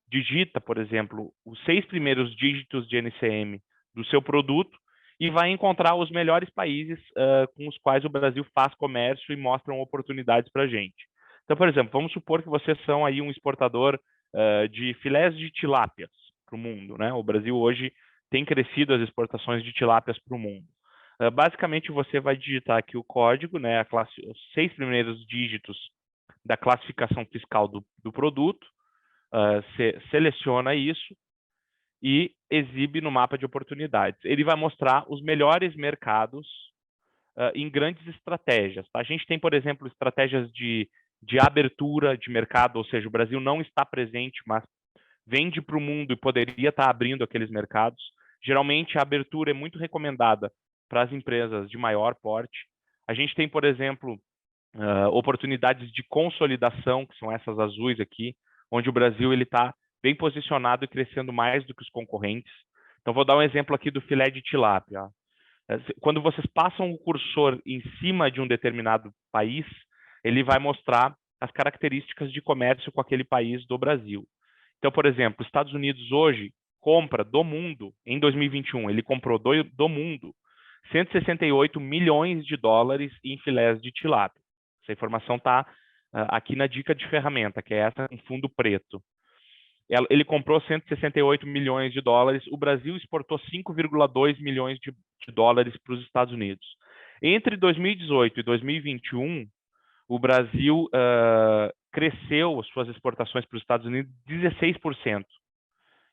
digita, por exemplo, os 6 primeiros dígitos de NCM do seu produto e vai encontrar os melhores países com os quais o Brasil faz comércio e mostram oportunidades para a gente. Então, por exemplo, vamos supor que vocês são aí um exportador de filés de tilápias para o mundo, né? O Brasil hoje tem crescido as exportações de tilápias para o mundo. Basicamente, você vai digitar aqui o código, né? Os 6 primeiros dígitos da classificação fiscal do produto, seleciona isso e exibe no mapa de oportunidades. Ele vai mostrar os melhores mercados em grandes estratégias, tá? A gente tem, por exemplo, estratégias de abertura de mercado, ou seja, o Brasil não está presente, mas vende para o mundo e poderia estar abrindo aqueles mercados. Geralmente, a abertura é muito recomendada para as empresas de maior porte. A gente tem, por exemplo, oportunidades de consolidação, que são essas azuis aqui, onde o Brasil está bem posicionado e crescendo mais do que os concorrentes. Então, vou dar um exemplo aqui do filé de tilápia. Quando vocês passam o cursor em cima de um determinado país, ele vai mostrar as características de comércio com aquele país do Brasil. Então, por exemplo, os Estados Unidos hoje compra do mundo, em 2021, ele comprou do mundo 168 milhões de dólares em filés de tilápia. Essa informação está aqui na dica de ferramenta, que é essa em fundo preto. Ele comprou 168 milhões de dólares, o Brasil exportou 5,2 milhões de dólares para os Estados Unidos. Entre 2018 e 2021, o Brasil cresceu as suas exportações para os Estados Unidos 16%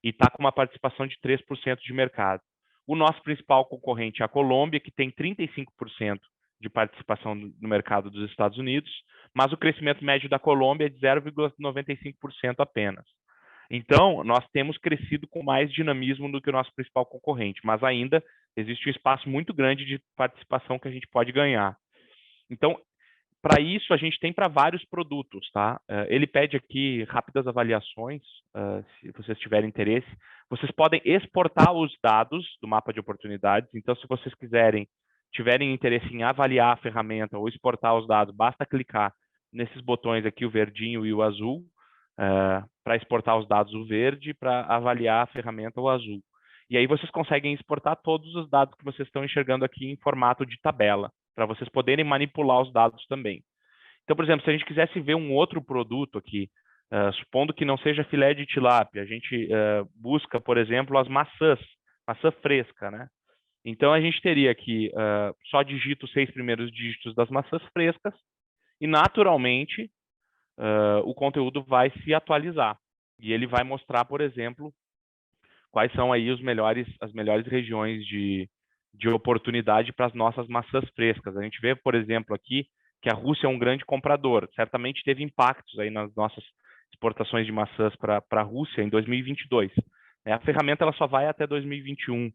e está com uma participação de 3% de mercado. O nosso principal concorrente é a Colômbia, que tem 35% de participação no mercado dos Estados Unidos, mas o crescimento médio da Colômbia é de 0,95% apenas. Então, nós temos crescido com mais dinamismo do que o nosso principal concorrente, mas ainda existe um espaço muito grande de participação que a gente pode ganhar. Então, para isso, a gente tem para vários produtos, tá? Ele pede aqui rápidas avaliações, se vocês tiverem interesse. Vocês podem exportar os dados do mapa de oportunidades. Então, se vocês tiverem interesse em avaliar a ferramenta ou exportar os dados, basta clicar nesses botões aqui, o verdinho e o azul, para exportar os dados o verde, para avaliar a ferramenta o azul. E aí vocês conseguem exportar todos os dados que vocês estão enxergando aqui em formato de tabela, para vocês poderem manipular os dados também. Então, por exemplo, se a gente quisesse ver um outro produto aqui, supondo que não seja filé de tilápia, a gente busca, por exemplo, as maçã fresca, né? Então, a gente teria aqui, só digita os 6 primeiros dígitos das maçãs frescas e, naturalmente, o conteúdo vai se atualizar. E ele vai mostrar, por exemplo, quais são aí as melhores regiões de oportunidade para as nossas maçãs frescas. A gente vê, por exemplo, aqui que a Rússia é um grande comprador. Certamente teve impactos aí nas nossas exportações de maçãs para a Rússia em 2022. A ferramenta ela só vai até 2021.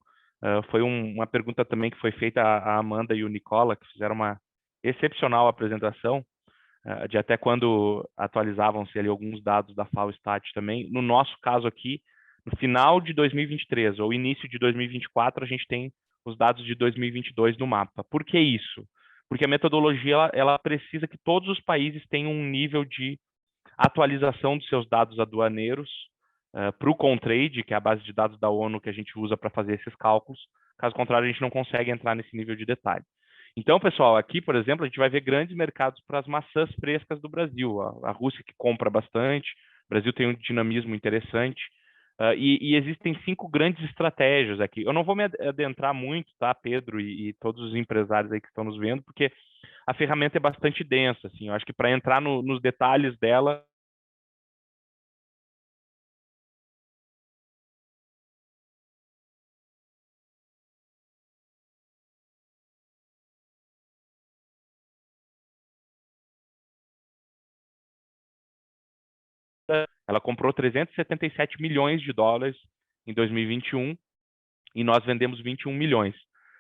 Foi uma pergunta também que foi feita a Amanda e o Nicola, que fizeram uma excepcional apresentação, de até quando atualizavam-se ali alguns dados da FAO-Stat também. No nosso caso aqui, no final de 2023 ou início de 2024, a gente tem os dados de 2022 no mapa. Por que isso? Porque a metodologia ela precisa que todos os países tenham um nível de atualização dos seus dados aduaneiros para o Contrade, que é a base de dados da ONU que a gente usa para fazer esses cálculos. Caso contrário, a gente não consegue entrar nesse nível de detalhe. Então, pessoal, aqui, por exemplo, a gente vai ver grandes mercados para as maçãs frescas do Brasil. A Rússia que compra bastante, o Brasil tem um dinamismo interessante. E existem 5 grandes estratégias aqui. Eu não vou me adentrar muito, tá, Pedro e todos os empresários aí que estão nos vendo, porque a ferramenta é bastante densa, assim. Eu acho que para entrar nos detalhes dela, ela comprou 377 milhões de dólares em 2021 e nós vendemos 21 milhões,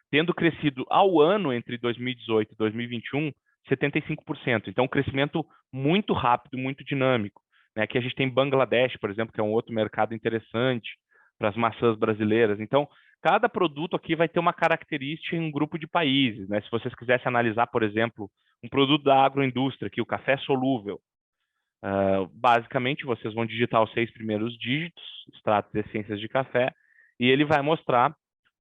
tendo crescido ao ano entre 2018 e 2021 75%. Então, um crescimento muito rápido, muito dinâmico. Aqui a gente tem Bangladesh, por exemplo, que é um outro mercado interessante para as maçãs brasileiras. Então, cada produto aqui vai ter uma característica em um grupo de países. Se vocês quisessem analisar, por exemplo, um produto da agroindústria, aqui, o café solúvel, basicamente, vocês vão digitar os 6 primeiros dígitos, extratos de essências de café, e ele vai mostrar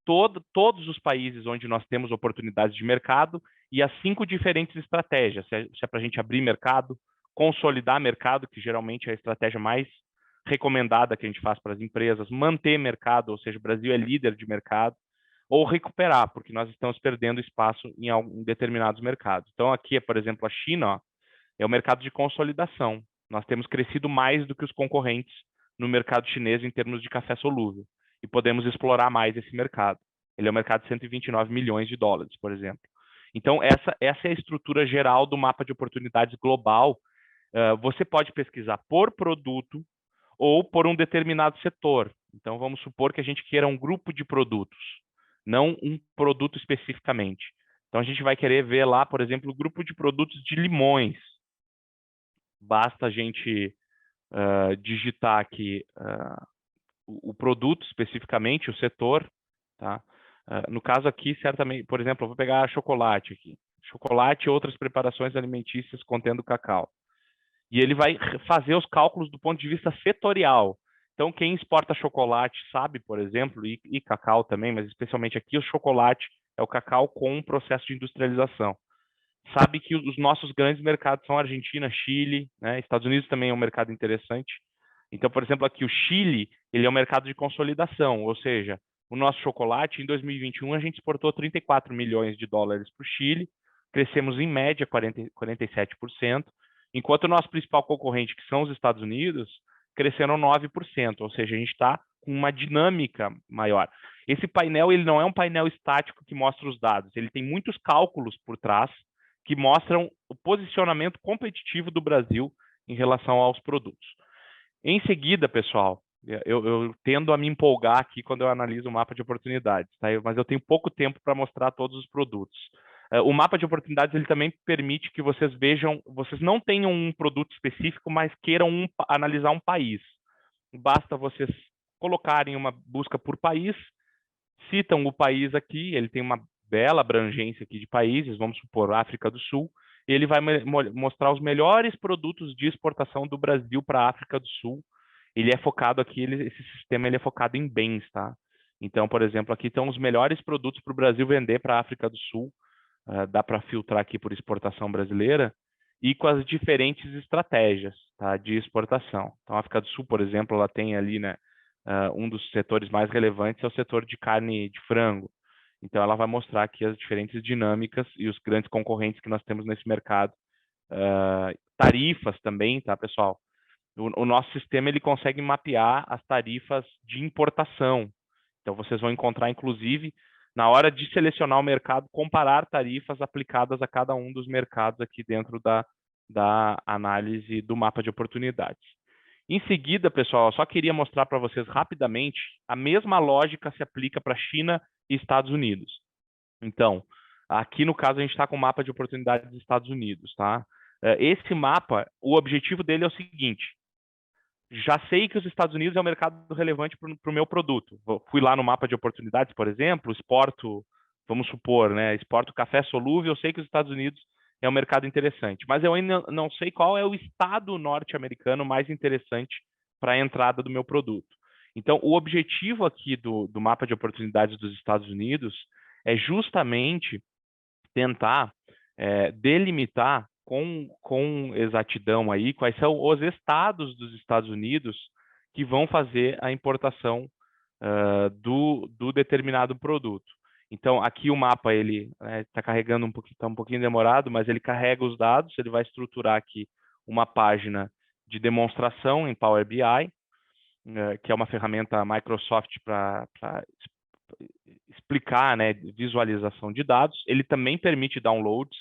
todos os países onde nós temos oportunidades de mercado e as 5 diferentes estratégias. Se é para a gente abrir mercado, consolidar mercado, que geralmente é a estratégia mais recomendada que a gente faz para as empresas, manter mercado, ou seja, o Brasil é líder de mercado, ou recuperar, porque nós estamos perdendo espaço em determinados mercados. Então, aqui, por exemplo, a China, é o mercado de consolidação. Nós temos crescido mais do que os concorrentes no mercado chinês em termos de café solúvel. E podemos explorar mais esse mercado. Ele é um mercado de 129 milhões de dólares, por exemplo. Então, essa é a estrutura geral do mapa de oportunidades global. Você pode pesquisar por produto ou por um determinado setor. Então, vamos supor que a gente queira um grupo de produtos, não um produto especificamente. Então, a gente vai querer ver lá, por exemplo, o grupo de produtos de limões. Basta a gente digitar aqui o produto especificamente, o setor, tá? No caso aqui, certamente, por exemplo, eu vou pegar chocolate aqui. Chocolate e outras preparações alimentícias contendo cacau. E ele vai fazer os cálculos do ponto de vista setorial. Então, quem exporta chocolate sabe, por exemplo, e cacau também, mas especialmente aqui o chocolate é o cacau com um processo de industrialização. Sabe que os nossos grandes mercados são Argentina, Chile, né? Estados Unidos também é um mercado interessante. Então, por exemplo, aqui o Chile, ele é um mercado de consolidação, ou seja, o nosso chocolate, em 2021, a gente exportou 34 milhões de dólares para o Chile, crescemos em média 47%, enquanto o nosso principal concorrente, que são os Estados Unidos, cresceram 9%, ou seja, a gente está com uma dinâmica maior. Esse painel, ele não é um painel estático que mostra os dados, ele tem muitos cálculos por trás que mostram o posicionamento competitivo do Brasil em relação aos produtos. Em seguida, pessoal, eu tendo a me empolgar aqui quando eu analiso o mapa de oportunidades, tá? Mas eu tenho pouco tempo para mostrar todos os produtos. O mapa de oportunidades ele também permite que vocês vejam, vocês não tenham um produto específico, mas queiram analisar um país. Basta vocês colocarem uma busca por país, citam o país aqui, ele tem uma bela abrangência aqui de países, vamos supor África do Sul, e ele vai mostrar os melhores produtos de exportação do Brasil para a África do Sul. Ele é focado aqui, esse sistema ele é focado em bens, tá? Então, por exemplo, aqui estão os melhores produtos para o Brasil vender para a África do Sul. Dá para filtrar aqui por exportação brasileira e com as diferentes estratégias, tá, de exportação. Então, a África do Sul, por exemplo, ela tem ali, né, um dos setores mais relevantes é o setor de carne de frango. Então, ela vai mostrar aqui as diferentes dinâmicas e os grandes concorrentes que nós temos nesse mercado. Tarifas também, tá, pessoal? O nosso sistema ele consegue mapear as tarifas de importação. Então, vocês vão encontrar, inclusive, na hora de selecionar o mercado, comparar tarifas aplicadas a cada um dos mercados aqui dentro da análise do mapa de oportunidades. Em seguida, pessoal, eu só queria mostrar para vocês rapidamente, a mesma lógica se aplica para China e Estados Unidos. Então, aqui no caso a gente está com o mapa de oportunidades dos Estados Unidos, tá? Esse mapa, o objetivo dele é o seguinte: já sei que os Estados Unidos é um mercado relevante para o meu produto. Fui lá no mapa de oportunidades, por exemplo, exporto, vamos supor, né, exporto café solúvel, eu sei que os Estados Unidos é um mercado interessante, mas eu ainda não sei qual é o estado norte-americano mais interessante para a entrada do meu produto. Então, o objetivo aqui do mapa de oportunidades dos Estados Unidos é justamente tentar delimitar com exatidão aí quais são os estados dos Estados Unidos que vão fazer a importação do determinado produto. Então, aqui o mapa ele está carregando está um pouquinho demorado, mas ele carrega os dados, ele vai estruturar aqui uma página de demonstração em Power BI, que é uma ferramenta Microsoft para explicar, né, visualização de dados. Ele também permite downloads,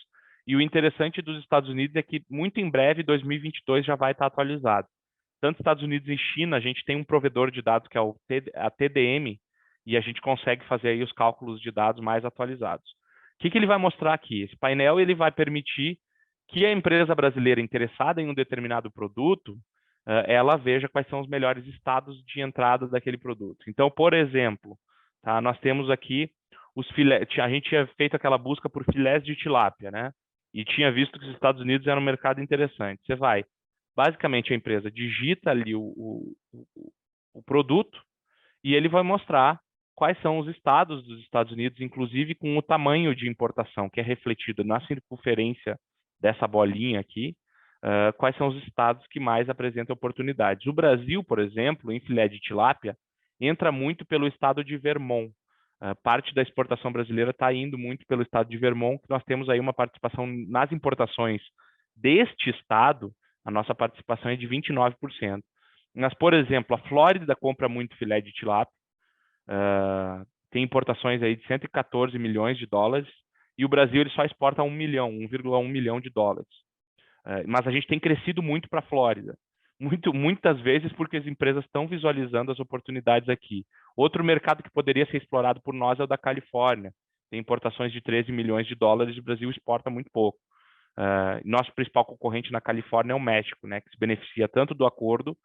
e o interessante dos Estados Unidos é que muito em breve, 2022, já vai estar atualizado. Tanto Estados Unidos e China, a gente tem um provedor de dados que é a TDM, e a gente consegue fazer aí os cálculos de dados mais atualizados. O que ele vai mostrar aqui? Esse painel ele vai permitir que a empresa brasileira interessada em um determinado produto, ela veja quais são os melhores estados de entrada daquele produto. Então, por exemplo, tá, nós temos aqui os filés, a gente tinha feito aquela busca por filés de tilápia, né? E tinha visto que os Estados Unidos era um mercado interessante. Você vai, basicamente a empresa digita ali o produto e ele vai mostrar quais são os estados dos Estados Unidos, inclusive com o tamanho de importação, que é refletido na circunferência dessa bolinha aqui, quais são os estados que mais apresentam oportunidades. O Brasil, por exemplo, em filé de tilápia, entra muito pelo estado de Vermont. Parte da exportação brasileira está indo muito pelo estado de Vermont, que nós temos aí uma participação nas importações deste estado, a nossa participação é de 29%. Mas, por exemplo, a Flórida compra muito filé de tilápia, tem importações aí de 114 milhões de dólares, e o Brasil ele só exporta 1,1 milhão de dólares. Mas a gente tem crescido muito para a Flórida, muitas vezes porque as empresas estão visualizando as oportunidades aqui. Outro mercado que poderia ser explorado por nós é o da Califórnia. Tem importações de 13 milhões de dólares e o Brasil exporta muito pouco. Nosso principal concorrente na Califórnia é o México, né, que se beneficia tanto do acordo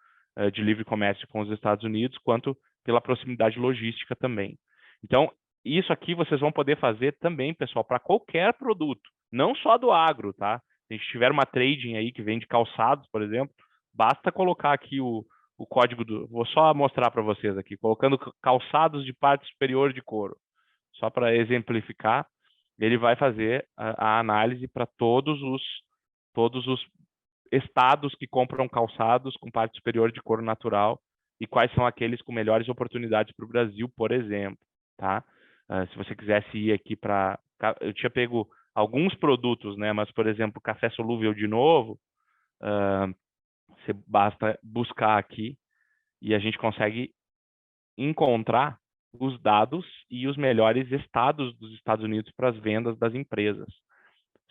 de livre comércio com os Estados Unidos, quanto pela proximidade logística também. Então, isso aqui vocês vão poder fazer também, pessoal, para qualquer produto, não só do agro, tá? Se a gente tiver uma trading aí que vende calçados, por exemplo, basta colocar aqui o código vou só mostrar para vocês aqui, colocando calçados de parte superior de couro, só para exemplificar, ele vai fazer a análise para todos os estados que compram calçados com parte superior de couro natural e quais são aqueles com melhores oportunidades para o Brasil, por exemplo, tá? Se você quisesse ir aqui para... Eu tinha pego alguns produtos, né? Mas, por exemplo, café solúvel de novo, você basta buscar aqui e a gente consegue encontrar os dados e os melhores estados dos Estados Unidos para as vendas das empresas.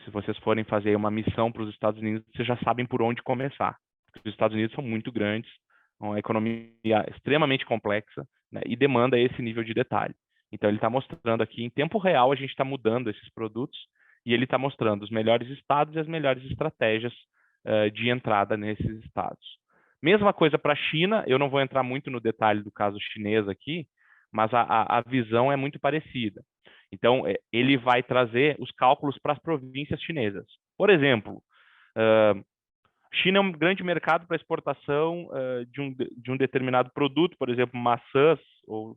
Se vocês forem fazer uma missão para os Estados Unidos, vocês já sabem por onde começar. Os Estados Unidos são muito grandes, uma economia extremamente complexa, né, e demanda esse nível de detalhe. Então, ele está mostrando aqui, em tempo real, a gente está mudando esses produtos e ele está mostrando os melhores estados e as melhores estratégias de entrada nesses estados. Mesma coisa para a China, eu não vou entrar muito no detalhe do caso chinês aqui, mas a visão é muito parecida. Então, ele vai trazer os cálculos para as províncias chinesas. Por exemplo, China é um grande mercado para exportação de um determinado produto, por exemplo, maçãs, ou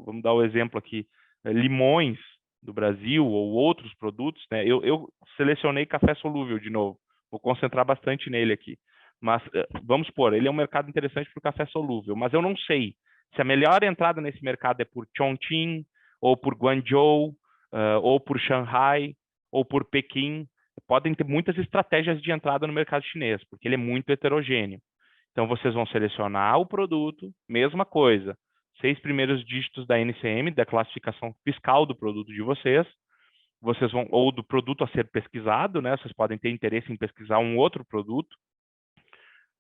vamos dar o exemplo aqui, limões do Brasil ou outros produtos, né? Eu selecionei café solúvel de novo, vou concentrar bastante nele aqui. Mas vamos supor, ele é um mercado interessante para o café solúvel, mas eu não sei se a melhor entrada nesse mercado é por Chongqing, ou por Guangzhou, ou por Shanghai, ou por Pequim. Podem ter muitas estratégias de entrada no mercado chinês, porque ele é muito heterogêneo. Então, vocês vão selecionar o produto, mesma coisa, 6 primeiros dígitos da NCM, da classificação fiscal do produto de vocês vão, ou do produto a ser pesquisado, né? Vocês podem ter interesse em pesquisar um outro produto.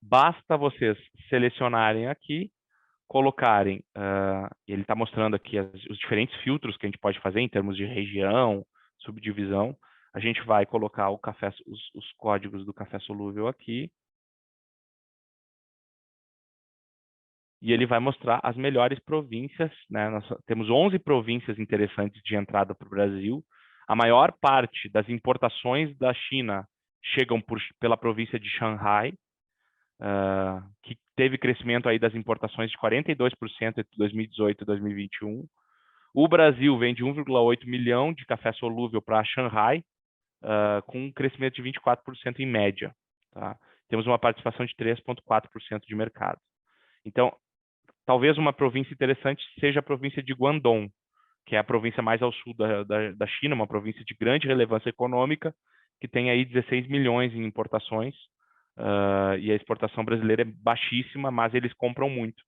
Basta vocês selecionarem aqui, colocarem, ele está mostrando aqui os diferentes filtros que a gente pode fazer em termos de região, subdivisão. A gente vai colocar os códigos do café solúvel aqui. E ele vai mostrar as melhores províncias, né? Nós temos 11 províncias interessantes de entrada para o Brasil. A maior parte das importações da China chegam pela província de Shanghai, que teve crescimento aí das importações de 42% entre 2018 e 2021. O Brasil vende 1,8 milhão de café solúvel para Shanghai, com um crescimento de 24% em média. Tá? Temos uma participação de 3,4% de mercado. Então, talvez uma província interessante seja a província de Guangdong, que é a província mais ao sul da China, uma província de grande relevância econômica, que tem aí 16 milhões em importações, e a exportação brasileira é baixíssima, mas eles compram muito.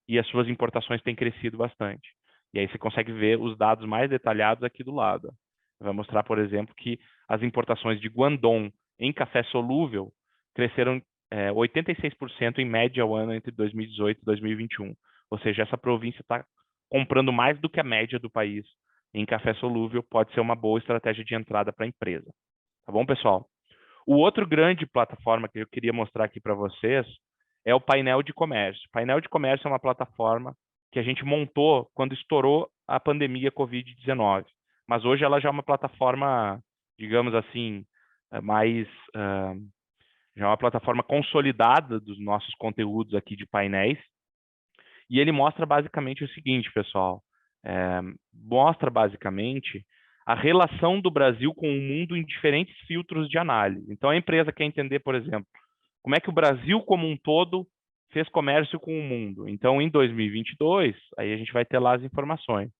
E as suas importações têm crescido bastante. E aí você consegue ver os dados mais detalhados aqui do lado. Vai mostrar, por exemplo, que as importações de Guangdong em café solúvel cresceram 86% em média ao ano entre 2018 e 2021. Ou seja, essa província está comprando mais do que a média do país em café solúvel, pode ser uma boa estratégia de entrada para a empresa. Tá bom, pessoal? O outro grande plataforma que eu queria mostrar aqui para vocês é o painel de comércio. O painel de comércio é uma plataforma que a gente montou quando estourou a pandemia Covid-19. Mas hoje ela já é uma plataforma, digamos assim, já é uma plataforma consolidada dos nossos conteúdos aqui de painéis. E ele mostra basicamente o seguinte, pessoal. Mostra basicamente a relação do Brasil com o mundo em diferentes filtros de análise. Então, a empresa quer entender, por exemplo, como é que o Brasil como um todo fez comércio com o mundo. Então, em 2022, aí a gente vai ter lá as informações.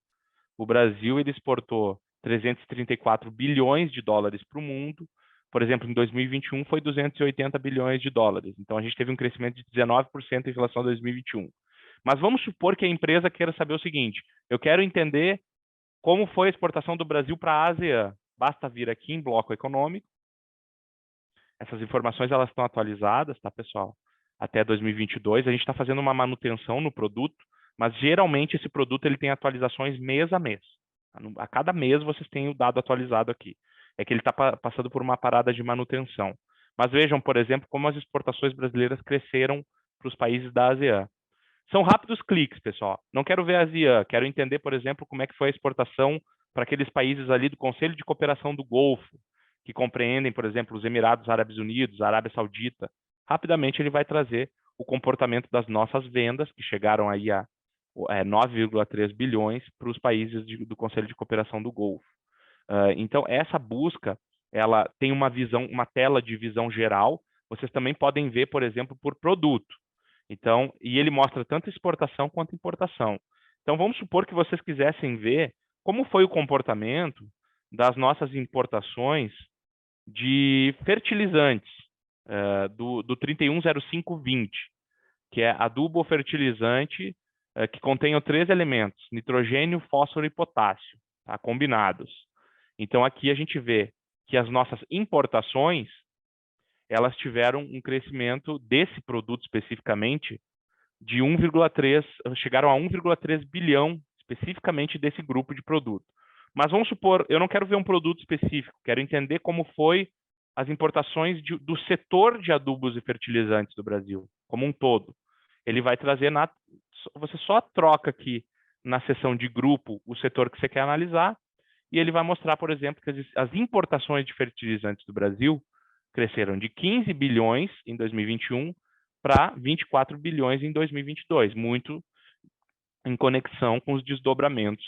O Brasil ele exportou 334 bilhões de dólares para o mundo. Por exemplo, em 2021 foi 280 bilhões de dólares. Então, a gente teve um crescimento de 19% em relação a 2021. Mas vamos supor que a empresa queira saber o seguinte, eu quero entender como foi a exportação do Brasil para a Ásia. Basta vir aqui em bloco econômico. Essas informações elas estão atualizadas, tá, pessoal? Até 2022, a gente está fazendo uma manutenção no produto, mas geralmente esse produto ele tem atualizações mês a mês. A cada mês vocês têm o dado atualizado aqui. É que ele está passando por uma parada de manutenção. Mas vejam, por exemplo, como as exportações brasileiras cresceram para os países da ASEAN. São rápidos cliques, pessoal. Não quero ver a ASEAN, quero entender, por exemplo, como é que foi a exportação para aqueles países ali do Conselho de Cooperação do Golfo, que compreendem, por exemplo, os Emirados Árabes Unidos, a Arábia Saudita. Rapidamente ele vai trazer o comportamento das nossas vendas, que chegaram aí a 9,3 bilhões para os países do Conselho de Cooperação do Golfo. Então, essa busca, ela tem uma visão, uma tela de visão geral. Vocês também podem ver, por exemplo, por produto. Então, e ele mostra tanto exportação quanto importação. Então, vamos supor que vocês quisessem ver como foi o comportamento das nossas importações de fertilizantes, do 310520, que é adubo fertilizante que contém 3 elementos, nitrogênio, fósforo e potássio, tá, combinados. Então, aqui a gente vê que as nossas importações, elas tiveram um crescimento desse produto especificamente de 1,3, chegaram a 1,3 bilhão especificamente desse grupo de produto. Mas vamos supor, eu não quero ver um produto específico, quero entender como foi as importações do setor de adubos e fertilizantes do Brasil, como um todo. Ele vai trazer, você só troca aqui na seção de grupo o setor que você quer analisar, e ele vai mostrar, por exemplo, que as importações de fertilizantes do Brasil cresceram de 15 bilhões em 2021 para 24 bilhões em 2022, muito em conexão com os desdobramentos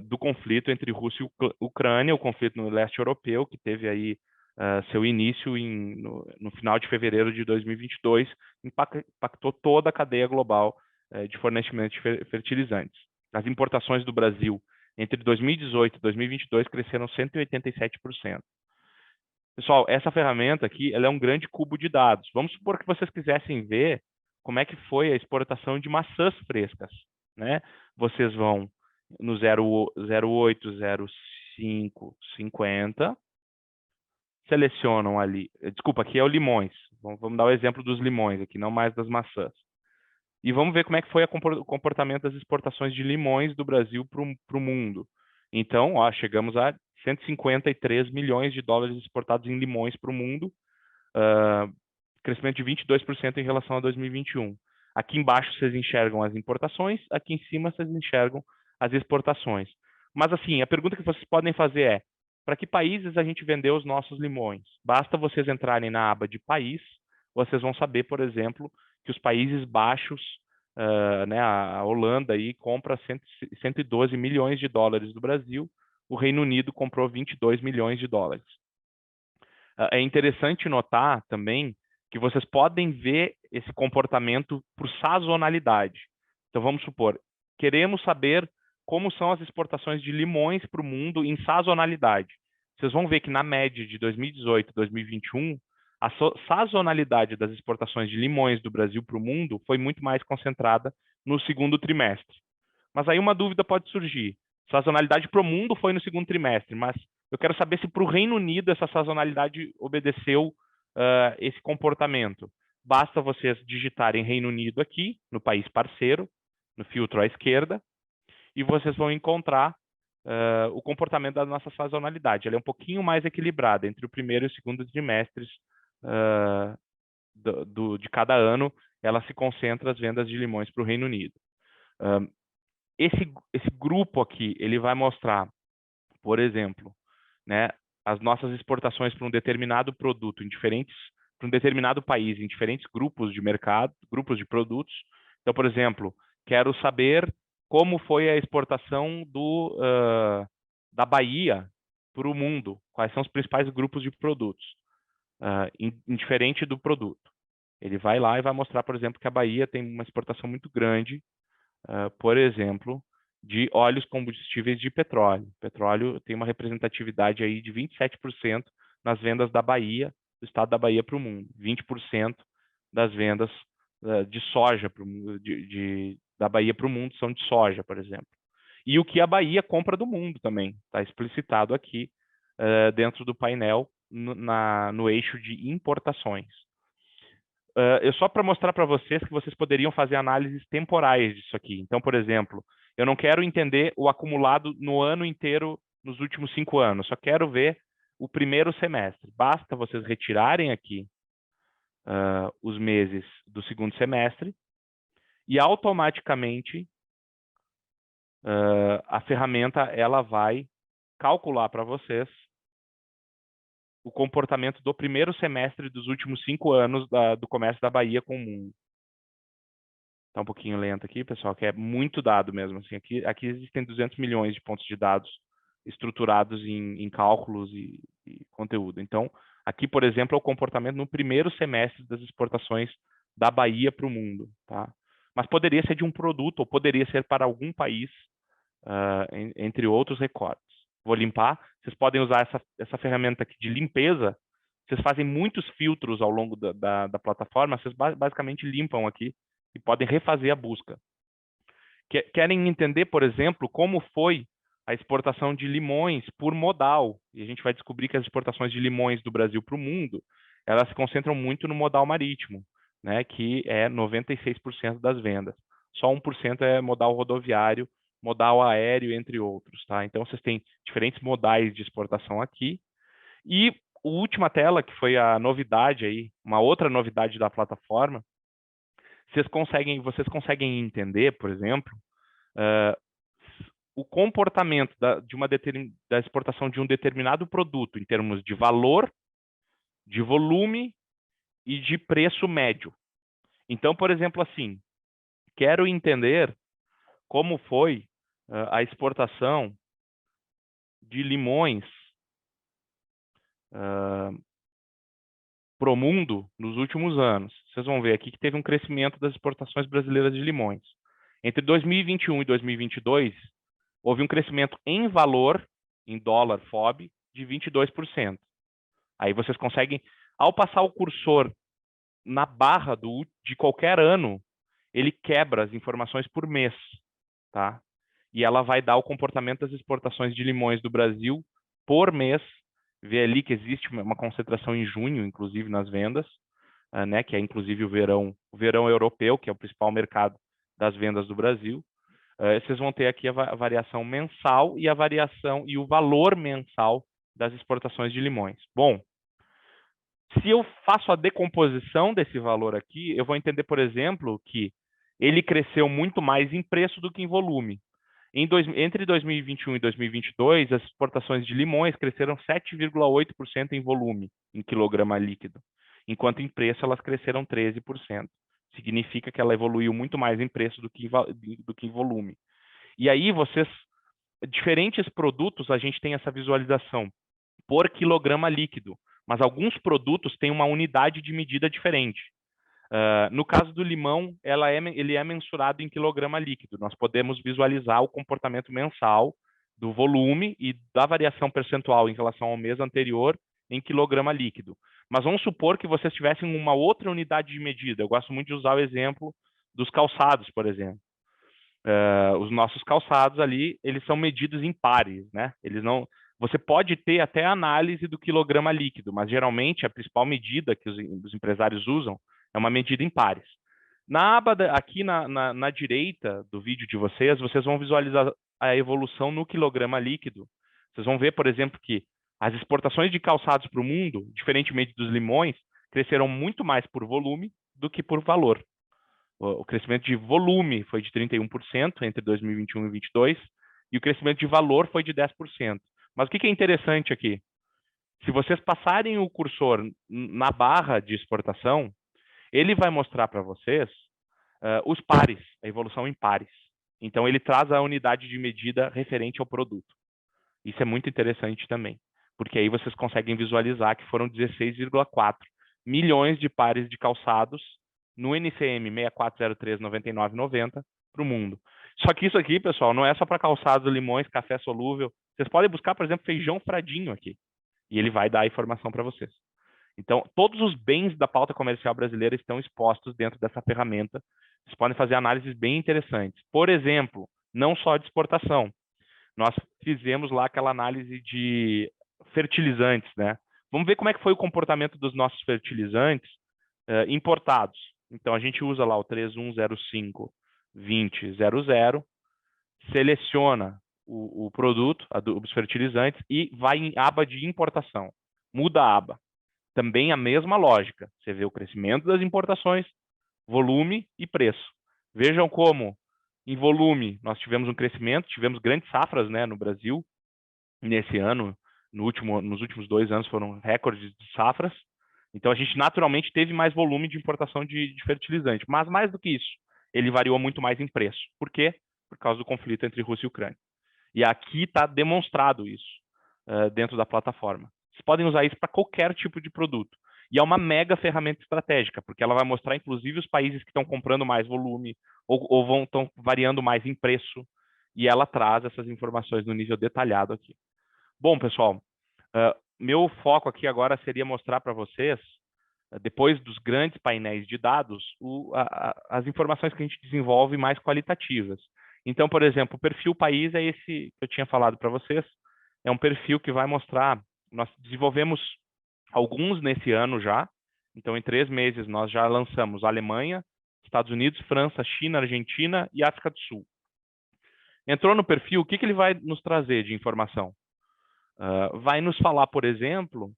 do conflito entre Rússia e Ucrânia, o conflito no leste europeu, que teve aí seu início no final de fevereiro de 2022, impactou toda a cadeia global de fornecimento de fertilizantes. As importações do Brasil entre 2018 e 2022 cresceram 187%. Pessoal, essa ferramenta aqui, ela é um grande cubo de dados. Vamos supor que vocês quisessem ver como é que foi a exportação de maçãs frescas, né? Vocês vão no 08, 05, 50, selecionam ali, desculpa, aqui é o limões. Vamos dar o exemplo dos limões aqui, não mais das maçãs. E vamos ver como é que foi o comportamento das exportações de limões do Brasil para o mundo. Então, ó, chegamos a 153 milhões de dólares exportados em limões para o mundo, crescimento de 22% em relação a 2021. Aqui embaixo vocês enxergam as importações, aqui em cima vocês enxergam as exportações. Mas assim, a pergunta que vocês podem fazer é, para que países a gente vendeu os nossos limões? Basta vocês entrarem na aba de país, vocês vão saber, por exemplo, que os Países Baixos, né, a Holanda aí compra 112 milhões de dólares do Brasil, o Reino Unido comprou 22 milhões de dólares. É interessante notar também que vocês podem ver esse comportamento por sazonalidade. Então, vamos supor, queremos saber como são as exportações de limões para o mundo em sazonalidade. Vocês vão ver que na média de 2018 e 2021, a sazonalidade das exportações de limões do Brasil para o mundo foi muito mais concentrada no segundo trimestre. Mas aí uma dúvida pode surgir. Sazonalidade para o mundo foi no segundo trimestre, mas eu quero saber se para o Reino Unido essa sazonalidade obedeceu esse comportamento. Basta vocês digitarem Reino Unido aqui, no país parceiro, no filtro à esquerda, e vocês vão encontrar o comportamento da nossa sazonalidade. Ela é um pouquinho mais equilibrada entre o primeiro e o segundo trimestres de cada ano. Ela se concentra as vendas de limões para o Reino Unido. Esse grupo aqui, ele vai mostrar, por exemplo, né, as nossas exportações para um determinado produto para um determinado país, em diferentes grupos de mercado, grupos de produtos. Então, por exemplo, quero saber como foi a exportação da Bahia para o mundo, quais são os principais grupos de produtos, indiferente do produto. Ele vai lá e vai mostrar, por exemplo, que a Bahia tem uma exportação muito grande, por exemplo, de óleos combustíveis de petróleo. O petróleo tem uma representatividade aí de 27% nas vendas da Bahia, do estado da Bahia para o mundo. 20% das vendas de soja da Bahia para o mundo são de soja, por exemplo. E o que a Bahia compra do mundo também, está explicitado aqui dentro do painel no eixo de importações. Só para mostrar para vocês que vocês poderiam fazer análises temporais disso aqui. Então, por exemplo, eu não quero entender o acumulado no ano inteiro nos últimos 5 anos, só quero ver o primeiro semestre. Basta vocês retirarem aqui os meses do segundo semestre e automaticamente a ferramenta ela vai calcular para vocês o comportamento do primeiro semestre dos últimos 5 anos do comércio da Bahia com o mundo. Está um pouquinho lento aqui, pessoal, que é muito dado mesmo. Assim, aqui existem 200 milhões de pontos de dados estruturados em cálculos e conteúdo. Então, aqui, por exemplo, é o comportamento no primeiro semestre das exportações da Bahia para o mundo. Tá? Mas poderia ser de um produto, ou poderia ser para algum país, entre outros recortes. Vou limpar. Vocês podem usar essa ferramenta aqui de limpeza. Vocês fazem muitos filtros ao longo da plataforma. Vocês basicamente limpam aqui e podem refazer a busca. Querem entender, por exemplo, como foi a exportação de limões por modal. E a gente vai descobrir que as exportações de limões do Brasil para o mundo, elas se concentram muito no modal marítimo, né, que é 96% das vendas. Só 1% é modal rodoviário, modal aéreo, entre outros. Tá? Então, vocês têm diferentes modais de exportação aqui. E a última tela, que foi a novidade aí, uma outra novidade da plataforma, vocês conseguem entender, por exemplo, o comportamento da exportação de um determinado produto em termos de valor, de volume e de preço médio. Então, por exemplo, assim, quero entender como foi a exportação de limões para o mundo nos últimos anos. Vocês vão ver aqui que teve um crescimento das exportações brasileiras de limões. Entre 2021 e 2022, houve um crescimento em valor, em dólar FOB, de 22%. Aí vocês conseguem, ao passar o cursor na barra de qualquer ano, ele quebra as informações por mês, tá? E ela vai dar o comportamento das exportações de limões do Brasil por mês. Vê ali que existe uma concentração em junho, inclusive, nas vendas, né? Que é inclusive o verão europeu, que é o principal mercado das vendas do Brasil. Vocês vão ter aqui a variação mensal e a variação e o valor mensal das exportações de limões. Bom, se eu faço a decomposição desse valor aqui, eu vou entender, por exemplo, que ele cresceu muito mais em preço do que em volume. Entre 2021 e 2022, as exportações de limões cresceram 7,8% em volume, em quilograma líquido, enquanto em preço elas cresceram 13%. Significa que ela evoluiu muito mais em preço do que em volume. E aí, diferentes produtos, a gente tem essa visualização por quilograma líquido, mas alguns produtos têm uma unidade de medida diferente. No caso do limão, ele é mensurado em quilograma líquido. Nós podemos visualizar o comportamento mensal do volume e da variação percentual em relação ao mês anterior em quilograma líquido. Mas vamos supor que vocês tivessem uma outra unidade de medida. Eu gosto muito de usar o exemplo dos calçados, por exemplo. Os nossos calçados ali, eles são medidos em pares, né? Você pode ter até análise do quilograma líquido, mas geralmente a principal medida que os empresários usam é uma medida em pares. Na aba aqui na direita do vídeo de vocês vão visualizar a evolução no quilograma líquido. Vocês vão ver, por exemplo, que as exportações de calçados para o mundo, diferentemente dos limões, cresceram muito mais por volume do que por valor. O crescimento de volume foi de 31% entre 2021 e 2022, e o crescimento de valor foi de 10%. Mas o que é interessante aqui? Se vocês passarem o cursor na barra de exportação, ele vai mostrar para vocês os pares, a evolução em pares. Então, ele traz a unidade de medida referente ao produto. Isso é muito interessante também, porque aí vocês conseguem visualizar que foram 16,4 milhões de pares de calçados no NCM 64039990 para o mundo. Só que isso aqui, pessoal, não é só para calçados, limões, café solúvel. Vocês podem buscar, por exemplo, feijão fradinho aqui, e ele vai dar a informação para vocês. Então, todos os bens da pauta comercial brasileira estão expostos dentro dessa ferramenta. Vocês podem fazer análises bem interessantes. Por exemplo, não só de exportação. Nós fizemos lá aquela análise de fertilizantes, né? Vamos ver como é que foi o comportamento dos nossos fertilizantes importados. Então, a gente usa lá o 3105-2000, seleciona o produto, os fertilizantes, e vai em aba de importação. Muda a aba. Também a mesma lógica. Você vê o crescimento das importações, volume e preço. Vejam como, em volume, nós tivemos um crescimento, tivemos grandes safras, né, no Brasil, nesse ano, nos últimos 2 anos foram recordes de safras. Então, a gente naturalmente teve mais volume de importação de fertilizante. Mas, mais do que isso, ele variou muito mais em preço. Por quê? Por causa do conflito entre Rússia e Ucrânia. E aqui está demonstrado isso dentro da plataforma. Vocês podem usar isso para qualquer tipo de produto. E é uma mega ferramenta estratégica, porque ela vai mostrar, inclusive, os países que estão comprando mais volume ou estão variando mais em preço. E ela traz essas informações no nível detalhado aqui. Bom, pessoal, meu foco aqui agora seria mostrar para vocês, depois dos grandes painéis de dados, as informações que a gente desenvolve mais qualitativas. Então, por exemplo, o perfil país é esse que eu tinha falado para vocês. É um perfil que vai mostrar, nós desenvolvemos alguns nesse ano já. Então, em 3 meses, nós já lançamos Alemanha, Estados Unidos, França, China, Argentina e África do Sul. Entrou no perfil, o que ele vai nos trazer de informação? Vai nos falar, por exemplo,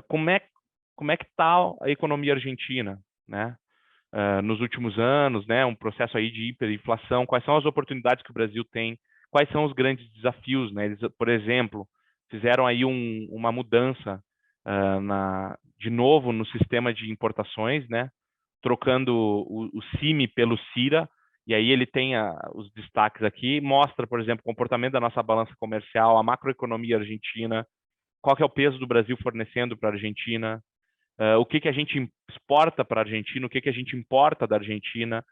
como é que está a economia argentina, né? Nos últimos anos, né? Um processo aí de hiperinflação, quais são as oportunidades que o Brasil tem, quais são os grandes desafios, né? Eles, por exemplo, fizeram aí uma mudança de novo no sistema de importações, né? Trocando o CIMI pelo CIRA, e aí ele tem os destaques aqui, mostra, por exemplo, o comportamento da nossa balança comercial, a macroeconomia argentina, qual que é o peso do Brasil fornecendo para a Argentina, o que a gente exporta para a Argentina, o que a gente importa da Argentina,